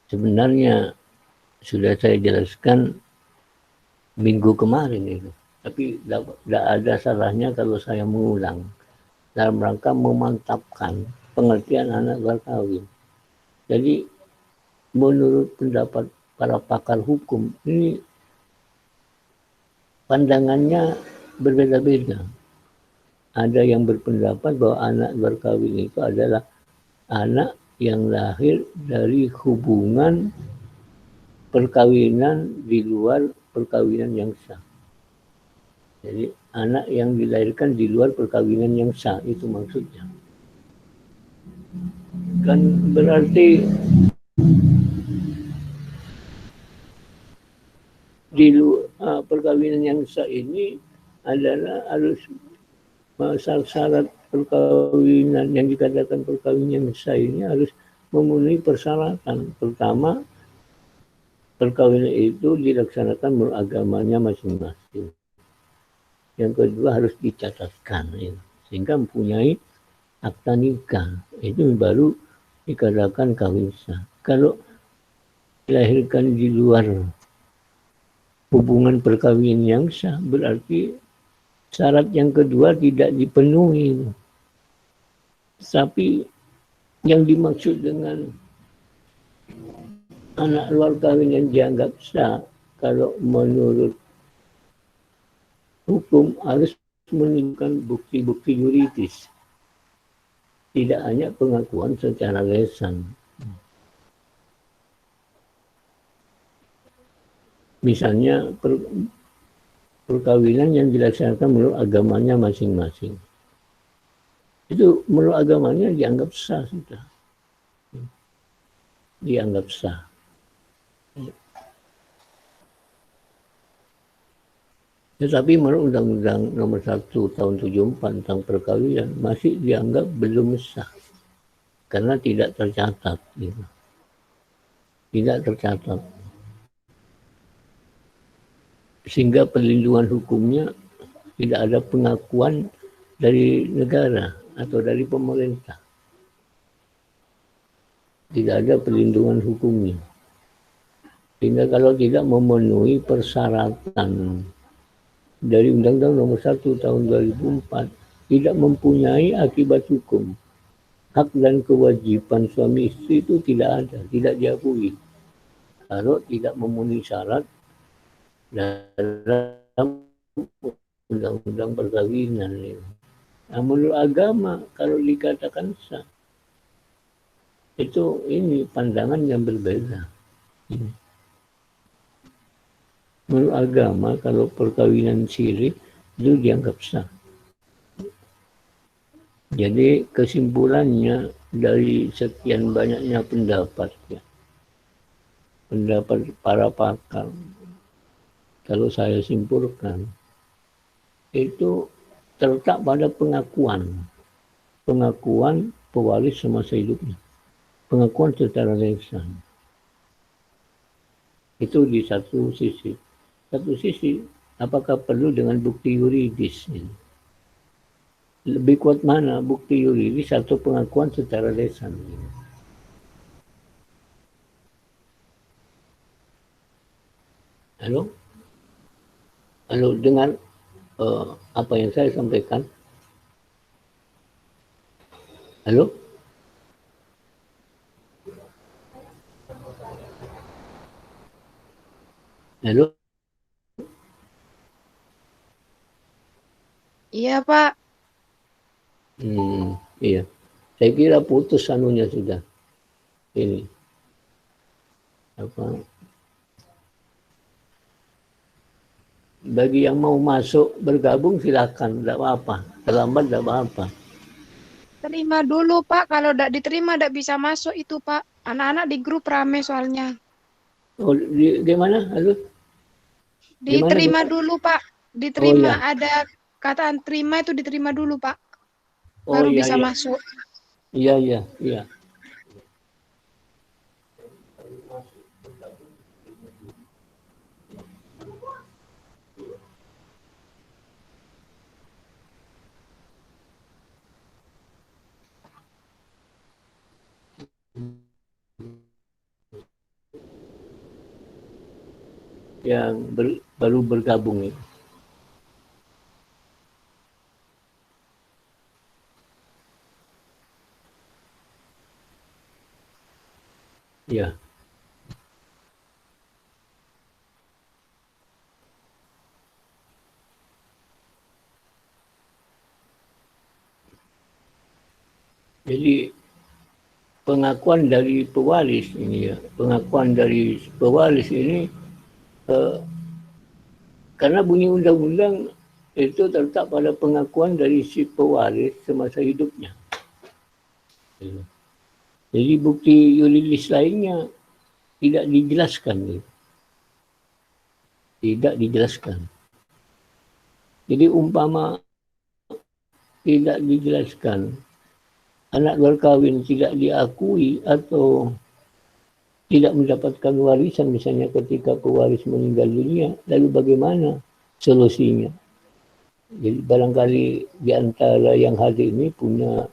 Sebenarnya sudah saya jelaskan minggu kemarin itu. Tapi tidak ada salahnya kalau saya mengulang dalam rangka memantapkan pengertian anak berkawin. Jadi menurut pendapat para pakar hukum ini pandangannya berbeda-beda. Ada yang berpendapat bahwa anak berkawin itu adalah anak yang lahir dari hubungan perkawinan di luar perkawinan yang sah. Jadi anak yang dilahirkan di luar perkawinan yang sah, itu maksudnya. Kan berarti di luar perkawinan yang sah ini adalah harus syarat perkawinan yang dikatakan perkawinan yang sah ini harus memenuhi persyaratan. Pertama, perkawinan itu dilaksanakan menurut agamanya masing-masing. Yang kedua harus dicatatkan, ya, sehingga mempunyai akta nikah. Itu baru dikatakan kawin sah. Kalau dilahirkan di luar hubungan perkawinan yang sah, berarti syarat yang kedua tidak dipenuhi. Tapi yang dimaksud dengan anak luar kawin yang dianggap sah, kalau menurut hukum harus menunjukkan bukti-bukti yuridis. Tidak hanya pengakuan secara lisan. Misalnya perkawinan yang dilaksanakan menurut agamanya masing-masing. Itu menurut agamanya dianggap sah sudah. Dianggap sah. Tetapi menurut Undang-Undang Nomor 1 Tahun 74 tentang perkawinan masih dianggap belum sah karena tidak tercatat. Gitu. Tidak tercatat. Sehingga perlindungan hukumnya tidak ada pengakuan dari negara atau dari pemerintah. Tidak ada perlindungan hukumnya. Sehingga kalau tidak memenuhi persyaratan dari Undang-Undang Nomor 1 Tahun 2004 tidak mempunyai akibat hukum. Hak dan kewajiban suami istri itu tidak ada, tidak diakui. Kalau tidak memenuhi syarat dalam undang-undang perkawinan. Nah, menurut agama kalau dikatakan sah, itu ini pandangan yang berbeda. Menurut agama kalau perkawinan siri itu dianggap sah. Jadi kesimpulannya dari sekian banyaknya pendapat, ya, pendapat para pakar, kalau saya simpulkan, itu terletak pada pengakuan pewaris semasa hidupnya, pengakuan secara lisan. Itu di satu sisi. Satu sisi, apakah perlu dengan bukti yuridis? Lebih kuat mana bukti yuridis atau pengakuan secara lisan? Halo? Halo, dengan apa yang saya sampaikan? Halo? Halo? Iya, Pak. Iya. Saya kira putus anunya sudah. Ini. Apa? Bagi yang mau masuk bergabung silakan, tidak apa-apa. Terlambat tidak apa-apa. Terima dulu, Pak. Kalau tidak diterima, tidak bisa masuk itu, Pak. Anak-anak di grup rame soalnya. Oh, di mana? Halo? Diterima dulu, Pak. Diterima. Oh, ya. Ada kataan terima itu diterima dulu, Pak. Oh, Baru iya, bisa iya. masuk. Iya, iya, iya. Yang baru bergabung itu. Ya. Jadi pengakuan dari pewaris ini ya, pengakuan dari pewaris ini karena bunyi undang-undang itu terletak pada pengakuan dari si pewaris semasa hidupnya. Jadi bukti yuridis lainnya tidak dijelaskan. Tidak dijelaskan. Jadi umpama tidak dijelaskan, anak luar kahwin tidak diakui atau tidak mendapatkan warisan misalnya ketika pewaris meninggal dunia, lalu bagaimana solusinya? Jadi barangkali di antara yang hadir ini punya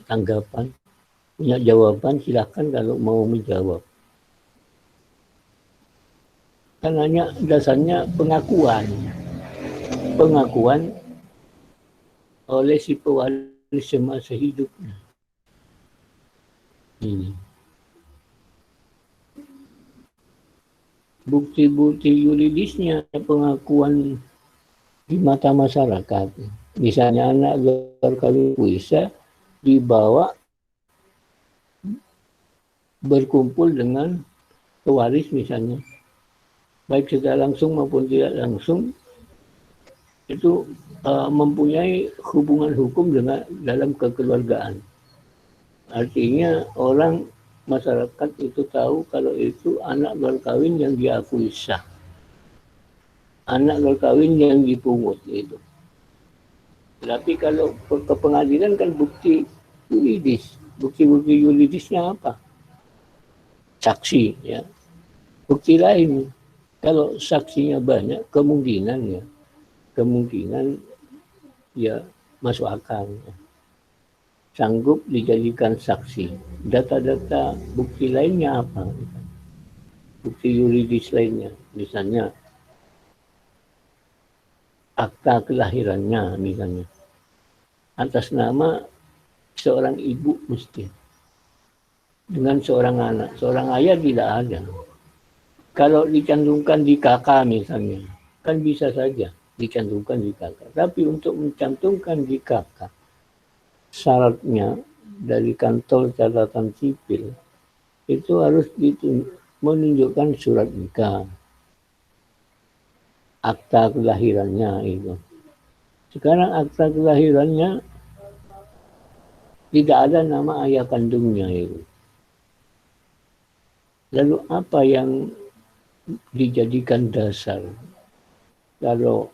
tanggapan, punya jawaban, silakan kalau mau menjawab. Karena dasarnya pengakuan oleh si pewaris semasa hidupnya. Ini. Bukti-bukti yuridisnya pengakuan di mata masyarakat. Misalnya anak luar kahwin bisa dibawa berkumpul dengan pewaris misalnya. Baik secara langsung maupun tidak langsung itu mempunyai hubungan hukum dengan dalam kekeluargaan. Artinya orang masyarakat itu tahu kalau itu anak luar kahwin yang diakui sah. Anak luar kahwin yang dipungut itu. Tapi kalau ke pengadilan kan bukti yuridis. Bukti-bukti yuridisnya apa? Saksi ya. Bukti lain. Kalau saksinya banyak kemungkinan ya masuk akal. Ya. Sanggup dijadikan saksi. Data-data bukti lainnya apa? Bukti yuridis lainnya. Misalnya akta kelahirannya misalnya. Atas nama seorang ibu mesti. Dengan seorang anak. Seorang ayah tidak ada. Kalau dicantumkan di KK misalnya. Kan bisa saja dicantumkan di KK. Tapi untuk mencantumkan di KK. Syaratnya dari kantor catatan sipil itu harus menunjukkan surat nikah, akta kelahirannya itu. Sekarang akta kelahirannya tidak ada nama ayah kandungnya itu. Lalu apa yang dijadikan dasar kalau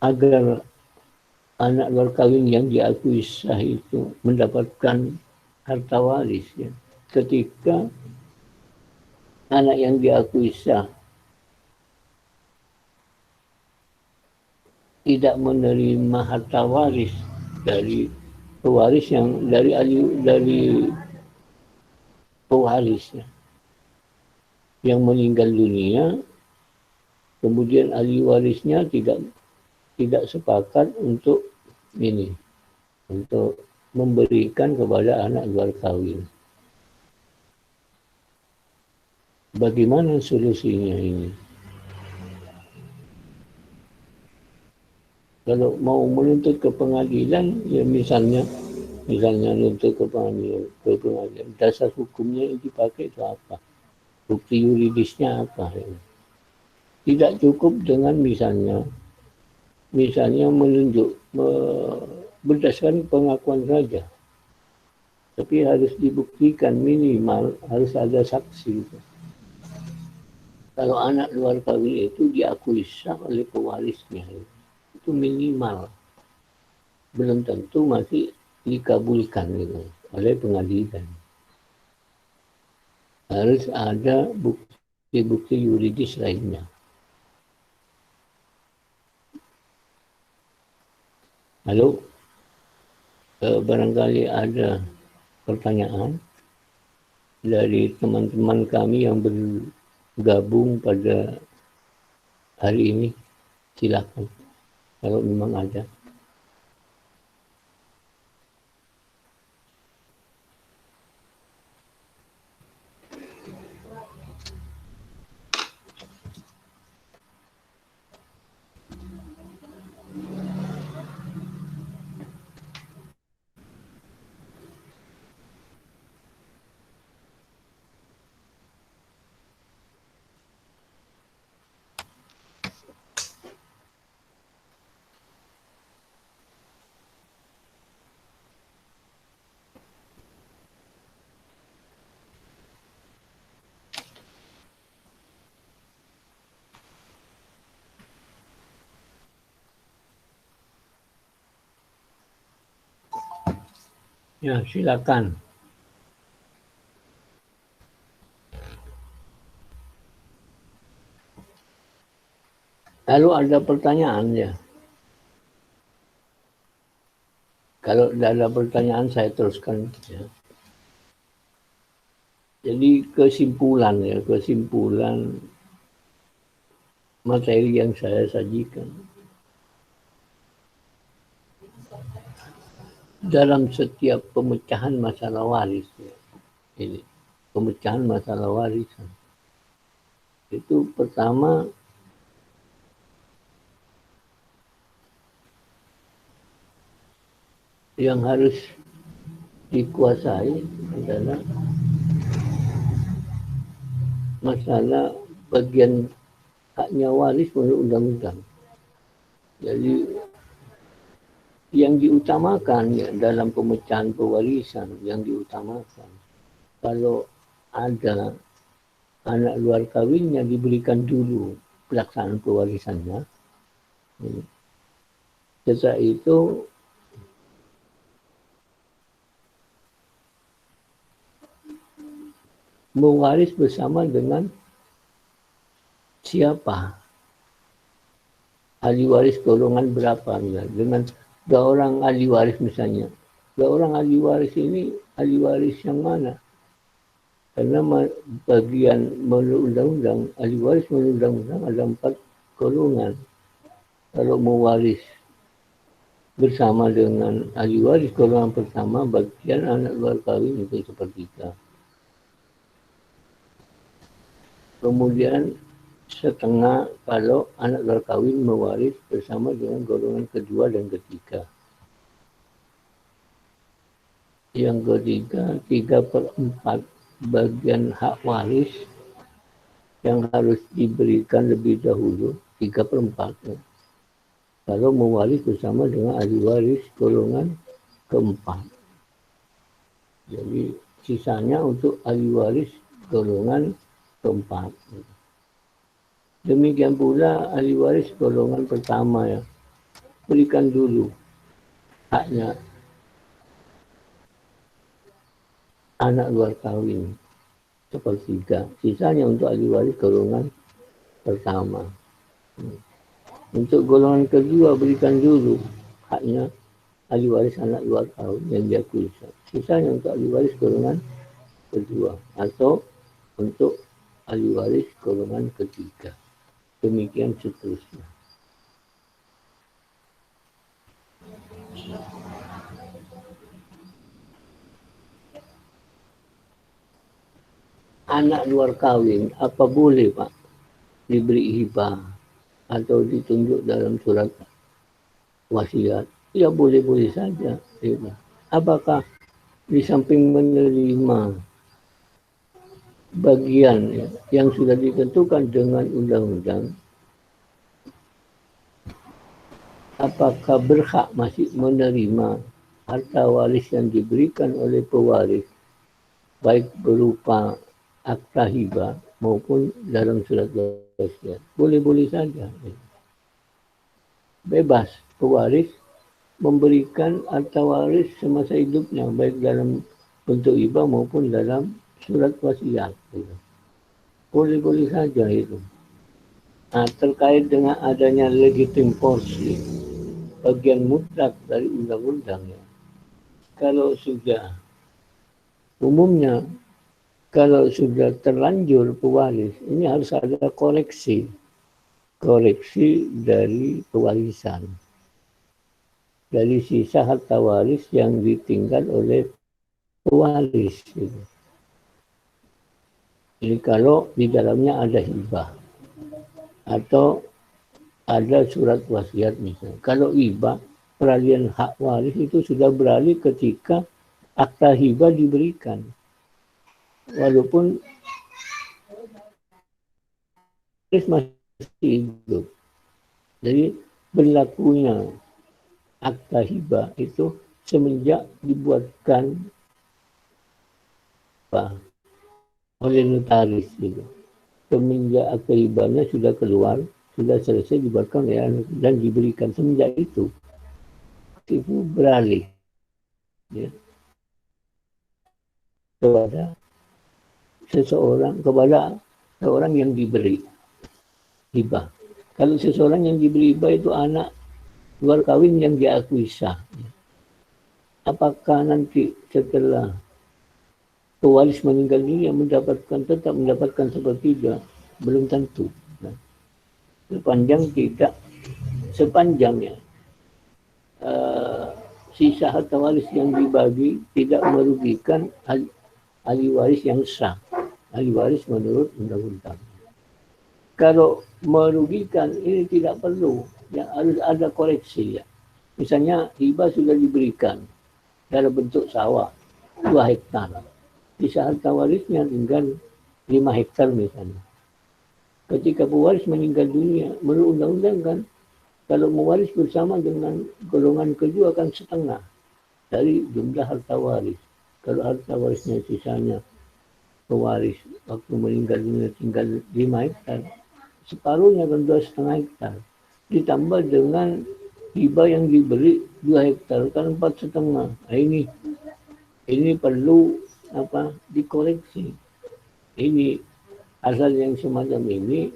agar anak luar kawin yang diakui sah itu mendapatkan harta waris ya. Ketika anak yang diakui sah tidak menerima harta waris dari pewaris yang dari pewarisnya yang meninggal dunia, kemudian ahli warisnya tidak sepakat untuk ini, untuk memberikan kepada anak luar kawin. Bagaimana solusinya ini? Kalau mau menuntut ke pengadilan, ya misalnya nuntut ke pengadilan, dasar hukumnya yang dipakai itu apa? Bukti yuridisnya apa? Ya. Tidak cukup dengan misalnya menunjuk berdasarkan pengakuan saja, tapi harus dibuktikan minimal harus ada saksi. Kalau anak luar kawin itu diakui sah oleh pewarisnya, itu minimal, belum tentu masih dikabulkan gitu, oleh pengadilan. Harus ada bukti-bukti yuridis lainnya. Lalu barangkali ada pertanyaan dari teman-teman kami yang bergabung pada hari ini, silakan kalau memang ada. Ya, silakan. Lalu ada pertanyaan ya. Kalau tidak ada pertanyaan saya teruskan. Ya. Jadi kesimpulan materi yang saya sajikan. Dalam setiap pemecahan masalah waris, ya, ini pemecahan masalah warisan. Itu pertama yang harus dikuasai adalah masalah bagian haknya waris menurut undang-undang. Jadi yang diutamakan ya, dalam pemecahan pewarisan yang diutamakan kalau ada anak luar kawinnya diberikan dulu pelaksanaan pewarisannya. Setelah itu mewaris bersama dengan siapa, ahli waris golongan berapa misalnya. Dengan 2 orang ahli waris misalnya, 2 orang ahli waris ini ahli waris yang mana? Karena bagian menurut undang-undang, ahli waris menurut undang-undang ada 4 golongan. Kalau mewaris bersama dengan ahli waris golongan pertama, bagian anak luar kawin itu sepertiga. Kemudian setengah kalau anak luar kawin mewaris bersama dengan golongan kedua dan ketiga. Yang ketiga, 3/4 bagian hak waris yang harus diberikan lebih dahulu, 3/4. Kalau mewaris bersama dengan ahli waris golongan keempat. Jadi sisanya untuk ahli waris golongan keempat. Demikian pula ahli waris golongan pertama ya, berikan dulu haknya anak luar kahwin sepertiga, sisanya untuk ahli waris golongan pertama. Untuk golongan kedua berikan dulu haknya ahli waris anak luar kahwin yang diakui sah. Sisanya untuk ahli waris golongan kedua atau untuk ahli waris golongan ketiga. Demikian seterusnya. Anak luar kahwin, apa boleh Pak diberi hibah atau ditunjuk dalam surat wasiat? Ya boleh-boleh saja. Hibah. Apakah di samping menerima bagian ya, yang sudah ditentukan dengan undang-undang, apakah berhak masih menerima harta waris yang diberikan oleh pewaris, baik berupa akta hibah maupun dalam surat wasiat? Boleh-boleh saja. Bebas pewaris memberikan harta waris semasa hidupnya, baik dalam bentuk hibah maupun dalam surat wasiat. Boleh-boleh saja itu. Nah, terkait dengan adanya legitim porsi, bagian mutlak dari undang-undang ya. Kalau sudah umumnya, kalau sudah terlanjur pewaris, ini harus ada koreksi dari pewarisan, dari sisa harta waris yang ditinggal oleh pewaris. Gitu. Jadi kalau di dalamnya ada hibah atau ada surat wasiat misalnya. Kalau hibah, peralihan hak waris itu sudah beralih ketika akta hibah diberikan. Walaupun waris masih hidup. Jadi berlakunya akta hibah itu semenjak dibuatkan oleh notaris gitu. Semenjak akta hibahnya sudah keluar, sudah selesai dibuatkan ya, dan diberikan semenjak itu beralih ya, kepada seorang yang diberi hibah. Kalau seseorang yang diberi hibah itu anak luar kahwin yang diakui sah, apakah nanti setelah pewaris meninggal dunia tetap mendapatkan sepertiga? Belum tentu. Nah, sepanjangnya sisa harta waris yang dibagi tidak merugikan ahli waris yang sah, ahli waris menurut undang-undang. Kalau merugikan ini tidak perlu, ya harus ada koreksi ya. Misalnya hibah sudah diberikan dalam bentuk sawah 2 hektar. Sisa harta warisnya tinggal 5 hektar misalnya. Ketika pewaris meninggal dunia, menurut undang-undang kan, kalau mewaris bersama dengan golongan kedua kan setengah dari jumlah harta waris. Kalau harta warisnya sisanya pewaris waktu meninggal dunia tinggal 5 hektar, separuhnya kan 2,5 hektar. Ditambah dengan hibah yang diberi 2 hektar kan 4,5. Nah, ini perlu dikoreksi. Ini asal yang semacam ini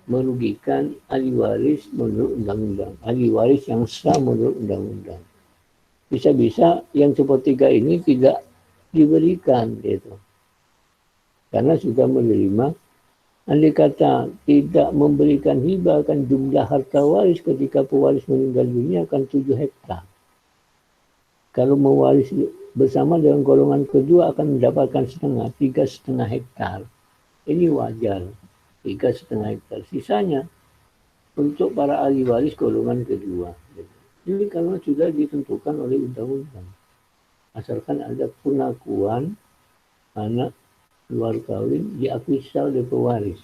merugikan ahli waris menurut undang-undang, ahli waris yang sah menurut undang-undang. Bisa-bisa yang sepertiga ini tidak diberikan gitu, karena sudah menerima. Andai kata tidak memberikan hibah, akan jumlah harta waris ketika pewaris meninggal dunia akan 7 hektar. Kalau mewaris bersama dengan golongan kedua akan mendapatkan 3,5 hektar. Ini wajar, 3,5 hektar. Sisanya untuk para ahli waris golongan kedua. Jadi kalau sudah ditentukan oleh undang-undang, asalkan ada pengakuan anak luar kahwin diakui sah oleh pewaris.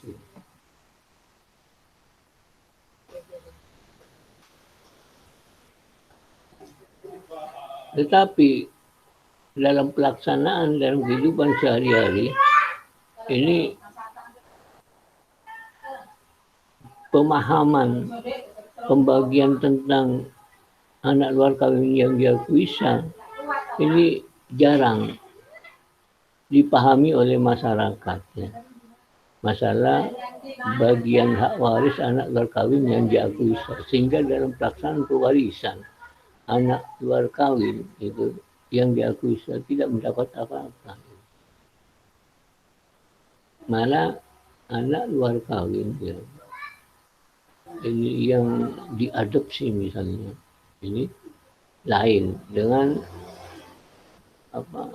Tetapi dalam pelaksanaan dalam kehidupan sehari-hari ini pemahaman pembagian tentang anak luar kawin yang diakui sah ini jarang dipahami oleh masyarakat. Ya. Masalah bagian hak waris anak luar kawin yang diakui sah. Sehingga dalam pelaksanaan pewarisan anak luar kawin itu yang diakui sah tidak mendapat apa-apa. Malah anak luar kawin ya, ini yang diadopsi misalnya ini lain dengan apa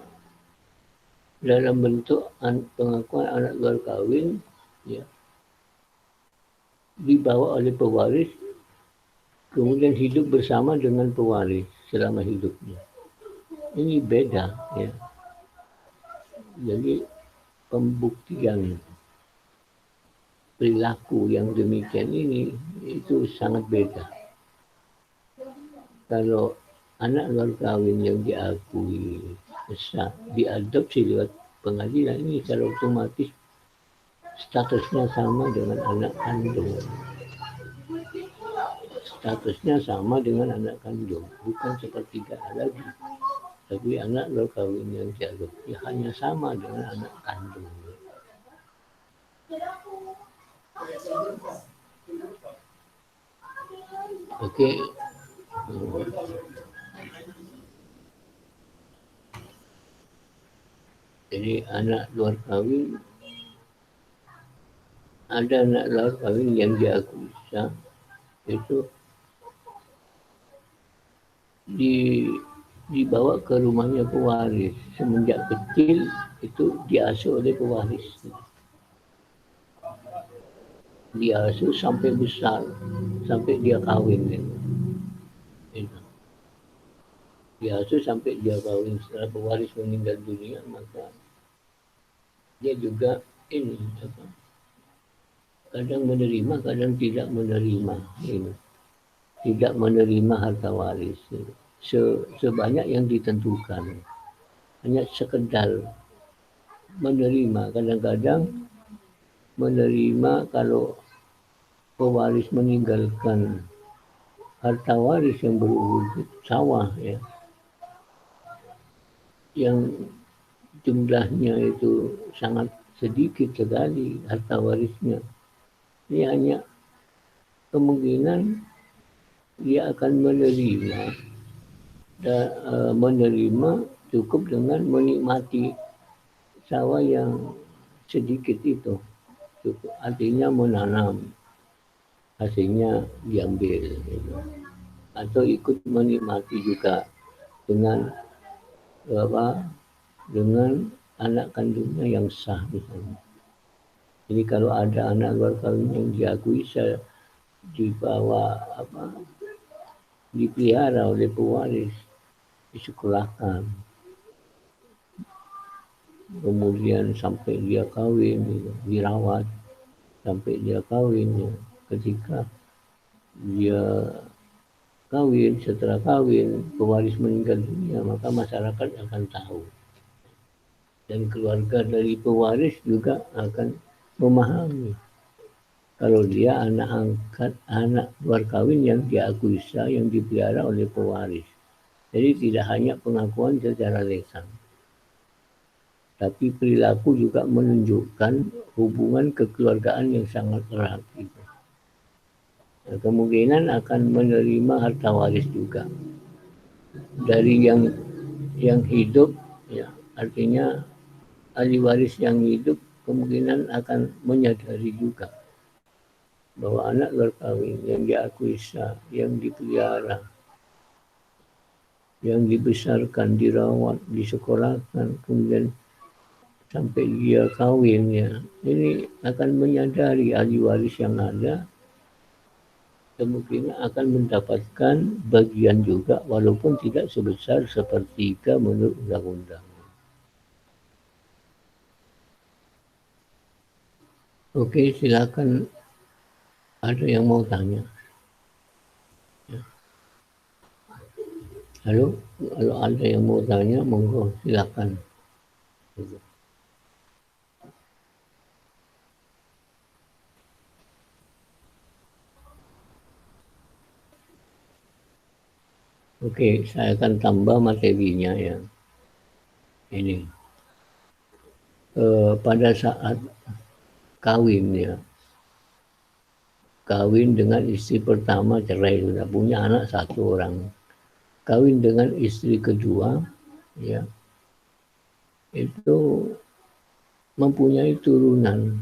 dalam bentuk pengakuan anak luar kawin ya dibawa oleh pewaris kemudian hidup bersama dengan pewaris selama hidupnya. Ini beda ya. Jadi pembuktian perilaku yang demikian ini itu sangat beda. Kalau anak luar kawin yang diakui sah diadopsi lewat pengadilan ini secara otomatis statusnya sama dengan anak kandung. Statusnya sama dengan anak kandung, bukan sepertiga lagi. Tapi anak luar kawin yang diadopsi hanya sama dengan anak kandung. Oke. Jadi anak luar kawin ada anak luar kawin yang diakui sah itu dibawa ke rumahnya pewaris semenjak kecil itu diasuh oleh pewaris. Diasuh sampai besar sampai dia kawin itu. Diasuh sampai dia kawin setelah pewaris meninggal dunia maka dia juga ini apa, kadang menerima kadang tidak menerima ini. Tidak menerima harta waris sebanyak yang ditentukan. Hanya sekedar menerima. Kadang-kadang menerima kalau pewaris meninggalkan harta waris yang berwujud sawah ya. Yang jumlahnya itu sangat sedikit sekali harta warisnya. Ini hanya kemungkinan dia akan menerima cukup dengan menikmati sawah yang sedikit itu. Cukup, artinya menanam, hasilnya diambil. Gitu. Atau ikut menikmati juga dengan dengan anak kandungnya yang sah misalnya. Jadi kalau ada anak luar kawin yang diakui sah dibawa dipelihara oleh pewaris, disekolahkan, kemudian sampai dia kawin, dirawat sampai dia kawin. Ketika dia kawin, setelah kawin, pewaris meninggal dunia, maka masyarakat akan tahu. Dan keluarga dari pewaris juga akan memahami kalau dia anak angkat, anak luar kawin yang diakui sah, yang dipelihara oleh pewaris. Jadi tidak hanya pengakuan secara lisan, tapi perilaku juga menunjukkan hubungan kekeluargaan yang sangat erat. Nah, kemungkinan akan menerima harta waris juga dari yang hidup, ya artinya ahli waris yang hidup kemungkinan akan menyadari juga bahwa anak luar kawin yang diakui sah, yang dipelihara, yang dibesarkan, dirawat, disekolahkan, kemudian sampai dia kawin ya, ini akan menyadari ahli waris yang ada kemungkinan akan mendapatkan bagian juga walaupun tidak sebesar sepertiga menurut undang-undang. Oke, silakan. Ada yang mau tanya? Ya. Lalu kalau ada yang mau tanya, monggo silakan. Oke, saya akan tambah materinya ya. Ini pada saat kawin ya, kawin dengan istri pertama cerai sudah punya anak satu orang, kawin dengan istri kedua ya, itu mempunyai turunan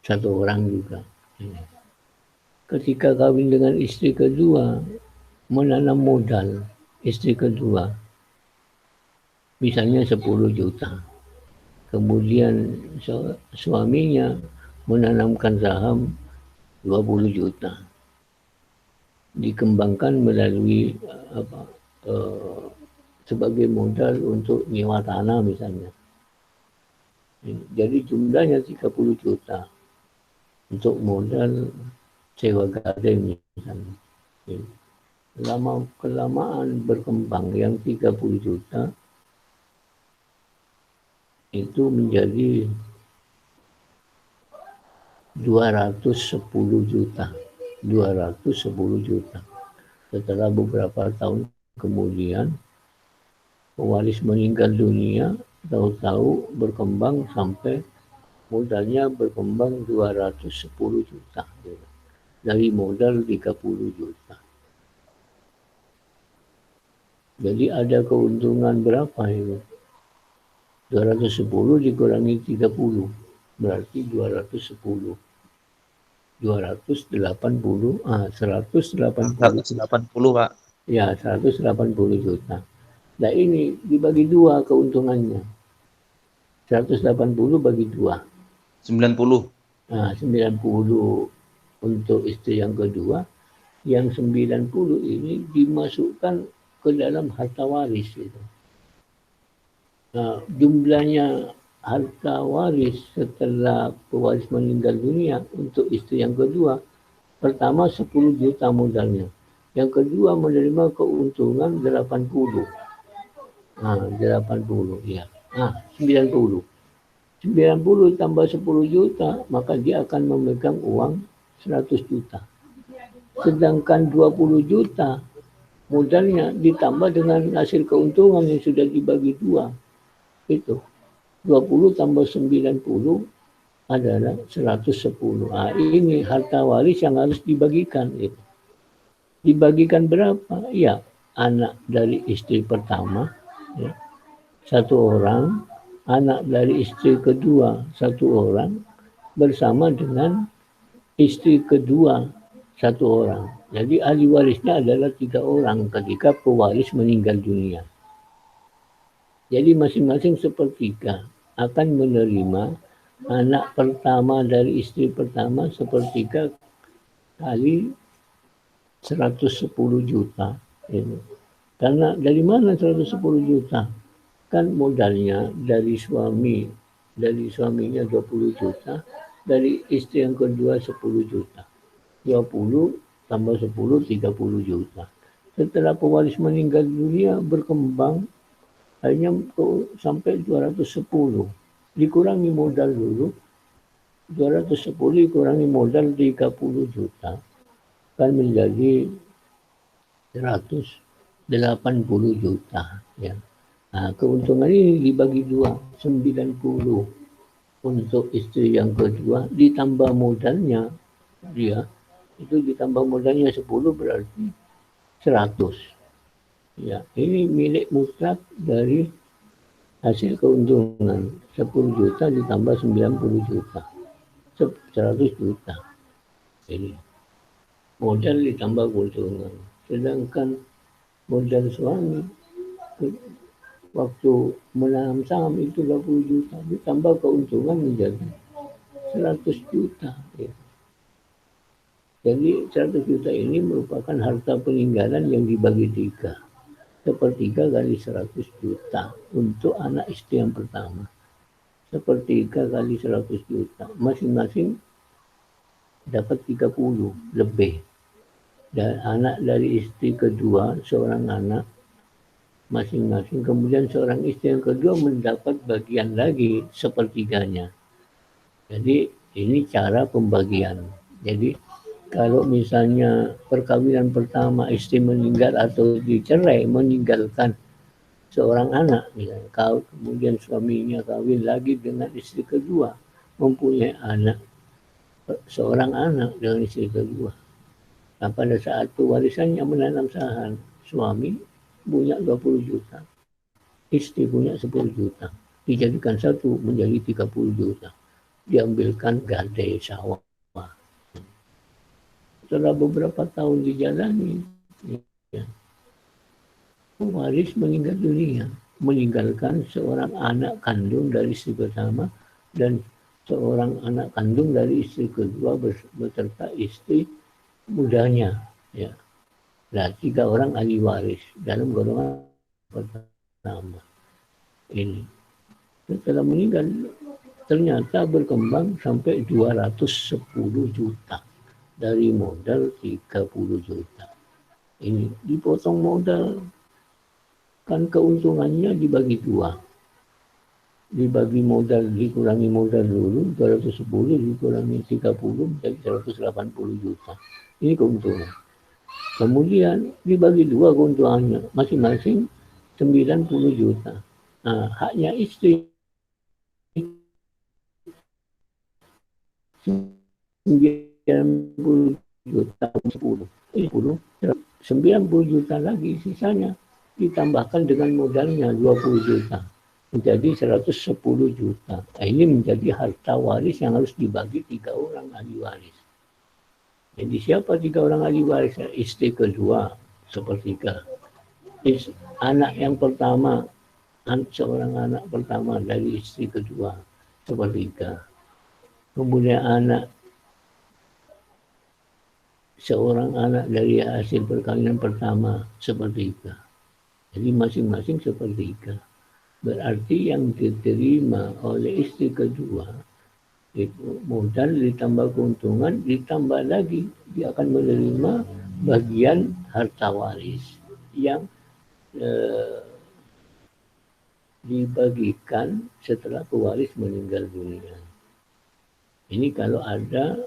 satu orang juga. Ketika kawin dengan istri kedua, menanam modal istri kedua, misalnya 10 juta. Kemudian suaminya menanamkan saham 20 juta. Dikembangkan melalui sebagai modal untuk nyewa tanah misalnya. Jadi jumlahnya 30 juta untuk modal sewa garden misalnya. Kelamaan berkembang yang 30 juta itu menjadi 210 juta. 210 juta. Setelah beberapa tahun kemudian pewaris meninggal dunia, tahu-tahu berkembang sampai modalnya berkembang 210 juta. Dari modal 30 juta. Jadi ada keuntungan berapa itu? 210 dikurangi 30 berarti 210. 180, 180 Pak. Ya, 180 juta. Nah ini dibagi dua keuntungannya. 180 bagi dua. 90. Nah, 90 untuk istri yang kedua. Yang 90 ini dimasukkan ke dalam harta waris. Gitu. Nah, jumlahnya harta waris setelah pewaris meninggal dunia untuk istri yang kedua, pertama 10 juta modalnya. Yang kedua menerima keuntungan 80. Nah, 80 ya. Nah, 90. 90 tambah 10 juta, maka dia akan memegang uang 100 juta. Sedangkan 20 juta modalnya ditambah dengan hasil keuntungan yang sudah dibagi dua. Itu 20 tambah 90 adalah 110. Nah, ini harta waris yang harus dibagikan. Gitu. Dibagikan berapa? Ya, anak dari istri pertama, ya, satu orang, anak dari istri kedua, satu orang, bersama dengan istri kedua, satu orang. Jadi ahli warisnya adalah 3 orang ketika pewaris meninggal dunia. Jadi masing-masing sepertiga akan menerima anak pertama dari istri pertama sepertiga kali 110 juta. Gitu. Karena dari mana 110 juta? Kan modalnya dari suaminya 20 juta, dari istri yang kedua 10 juta. 20 tambah 10, 30 juta. Setelah pewaris meninggal dunia berkembang, hanya sampai 210. Dikurangi modal dulu, 210 dikurangi modal 30 juta. Kan menjadi 180 juta. Ya. Nah, keuntungan ini dibagi dua, 90 untuk istri yang kedua, ditambah modalnya dia, itu ditambah modalnya 10 berarti 100. Ya, ini milik mutlak dari hasil keuntungan 10 juta ditambah 90 juta 100 juta ini modal ditambah keuntungan. Sedangkan modal suami waktu menanam saham itu 20 juta ditambah keuntungan menjadi 100 juta ya. Jadi 100 juta ini merupakan harta peninggalan yang dibagi 3. Sepertiga kali 100 juta untuk anak istri yang pertama. Sepertiga kali 100 juta. Masing-masing dapat 30 lebih. Dan anak dari istri kedua, seorang anak, masing-masing. Kemudian seorang istri yang kedua mendapat bagian lagi sepertiganya. Jadi ini cara pembagian. Jadi kalau misalnya perkawinan pertama istri meninggal atau dicerai, meninggalkan seorang anak, misalnya kemudian suaminya kawin lagi dengan istri kedua, mempunyai anak, seorang anak dengan istri kedua. Nah, pada saat pewarisannya menanam saham, suami punya 20 juta, istri punya 10 juta, dijadikan satu menjadi 30 juta, diambilkan gadai sawah. Setelah beberapa tahun dijalani, ya, pewaris meninggal dunia, meninggalkan seorang anak kandung dari istri pertama dan seorang anak kandung dari istri kedua beserta istri mudanya. Ya. Nah, 3 orang ahli waris dalam golongan pertama. Ini setelah meninggal ternyata berkembang sampai 210 juta dari modal 30 juta. Ini dipotong modal, kan keuntungannya dibagi 2. Dibagi modal, dikurangi modal dulu 210 dikurangi 30 menjadi 180 juta. Ini keuntungan. Kemudian dibagi 2 keuntungannya, masing-masing 90 juta. Nah, haknya istri 90 juta 10. 90 juta lagi sisanya ditambahkan dengan modalnya 20 juta. Menjadi 110 juta. Nah, ini menjadi harta waris yang harus dibagi 3 orang ahli waris. Jadi siapa 3 orang ahli waris? Istri kedua sepertiga. Anak yang pertama, seorang anak pertama dari istri kedua sepertiga. Kemudian seorang anak dari hasil perkawinan pertama sepertiga. Jadi masing-masing sepertiga. Berarti yang diterima oleh istri kedua itu modal ditambah keuntungan, ditambah lagi dia akan menerima bagian harta waris yang dibagikan setelah pewaris meninggal dunia. Ini kalau ada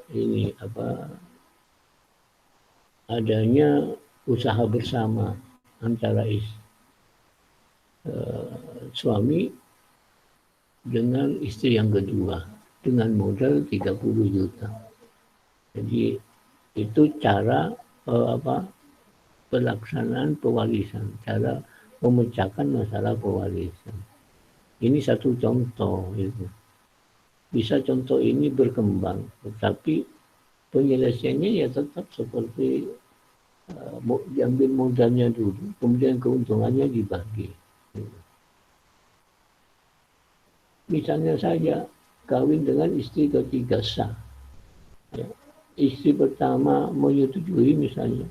adanya usaha bersama antara suami dengan istri yang kedua dengan modal 30 juta. Jadi itu cara pelaksanaan pewarisan, cara memecahkan masalah pewarisan. Ini satu contoh itu. Bisa contoh ini berkembang, tetapi penyelesaiannya ya tetap seperti diambil modalnya dulu, kemudian keuntungannya dibagi. Misalnya saja kawin dengan istri ketiga sah. Ya. Istri pertama menyetujui misalnya.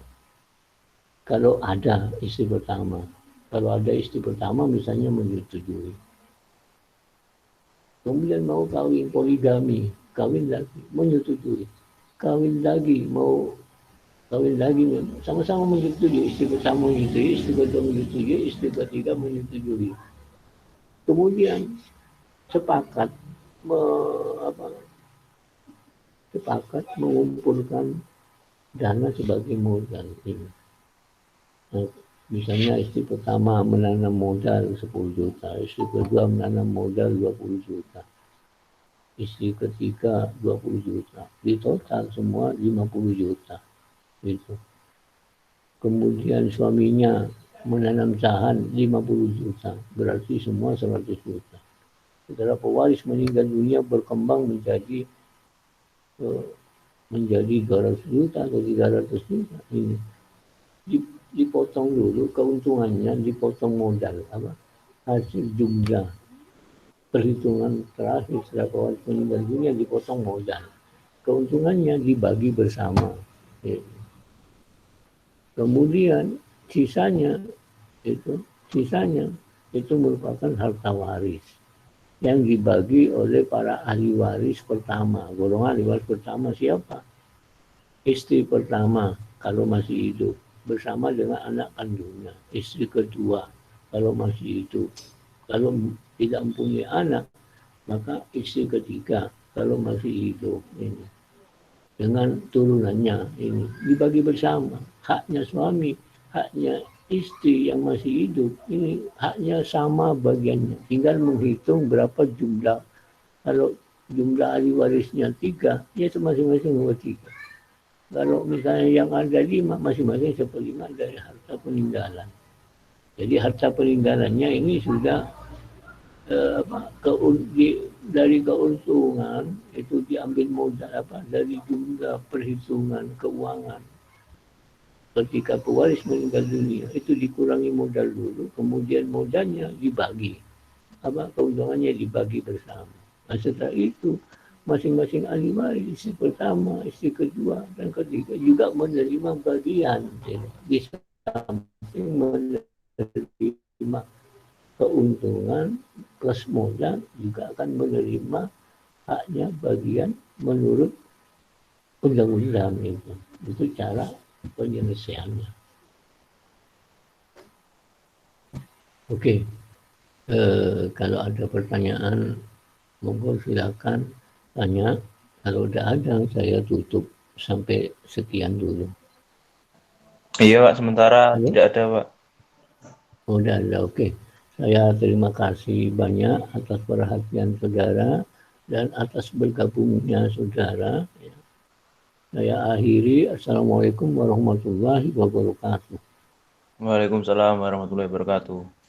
Kalau ada istri pertama. Kalau ada istri pertama misalnya menyetujui. Kemudian mau kawin poligami. Kawin lagi. Menyetujui. Kawin lagi. Mau kawin lagi. Sama-sama menyetujui. Istri pertama menyetujui. Istri kedua menyetujui. Istri ketiga menyetujui. Kemudian sepakat mengumpulkan dana sebagai modal ini. Nah, misalnya istri pertama menanam modal 10 juta, istri kedua menanam modal 20 juta, istri ketiga 20 juta, di total semua 50 juta. Gitu. Kemudian suaminya menanam saham 50 juta, berarti semua 100 juta. Setelah pewaris meninggal dunia berkembang menjadi 200 juta atau 300 juta. Ini dipotong dulu keuntungannya, dipotong modal hasil jumlah perhitungan terakhir setelah pewaris meninggal dunia dipotong modal. Keuntungannya dibagi bersama. Kemudian sisanya itu merupakan harta waris yang dibagi oleh para ahli waris pertama. Golongan ahli waris pertama siapa? Istri pertama kalau masih hidup bersama dengan anak kandungnya. Istri kedua kalau masih hidup. Kalau tidak mempunyai anak, maka istri ketiga kalau masih hidup ini dengan turunannya ini dibagi bersama. Haknya suami, haknya istri yang masih hidup ini haknya sama bagiannya. Tinggal menghitung berapa jumlah. Kalau jumlah ahli warisnya 3, ya masing-masing 3. Kalau misalnya yang ada 5, masing-masing 1/5 dari harta peninggalan. Jadi harta peninggalannya ini sudah dari keuntungan itu diambil modal dari jumlah perhitungan keuangan. Ketika pewaris meninggal dunia itu dikurangi modal dulu, kemudian modalnya dibagi. Keuntungannya dibagi bersama. Nah, setelah itu masing-masing ahli waris, istri pertama, istri kedua, dan ketiga juga menerima bagian. Di samping menerima keuntungan plus modal juga akan menerima haknya bagian menurut undang-undang itu. Itu cara penyelesaiannya. Oke. Kalau ada pertanyaan, monggo silakan tanya. Kalau udah ada, saya tutup sampai sekian dulu. Iya Pak, sementara tidak ada Pak. Oh, udah ada, oke. Saya terima kasih banyak atas perhatian saudara dan atas bergabungnya saudara. Saya akhiri. Assalamualaikum warahmatullahi wabarakatuh. Waalaikumsalam warahmatullahi wabarakatuh.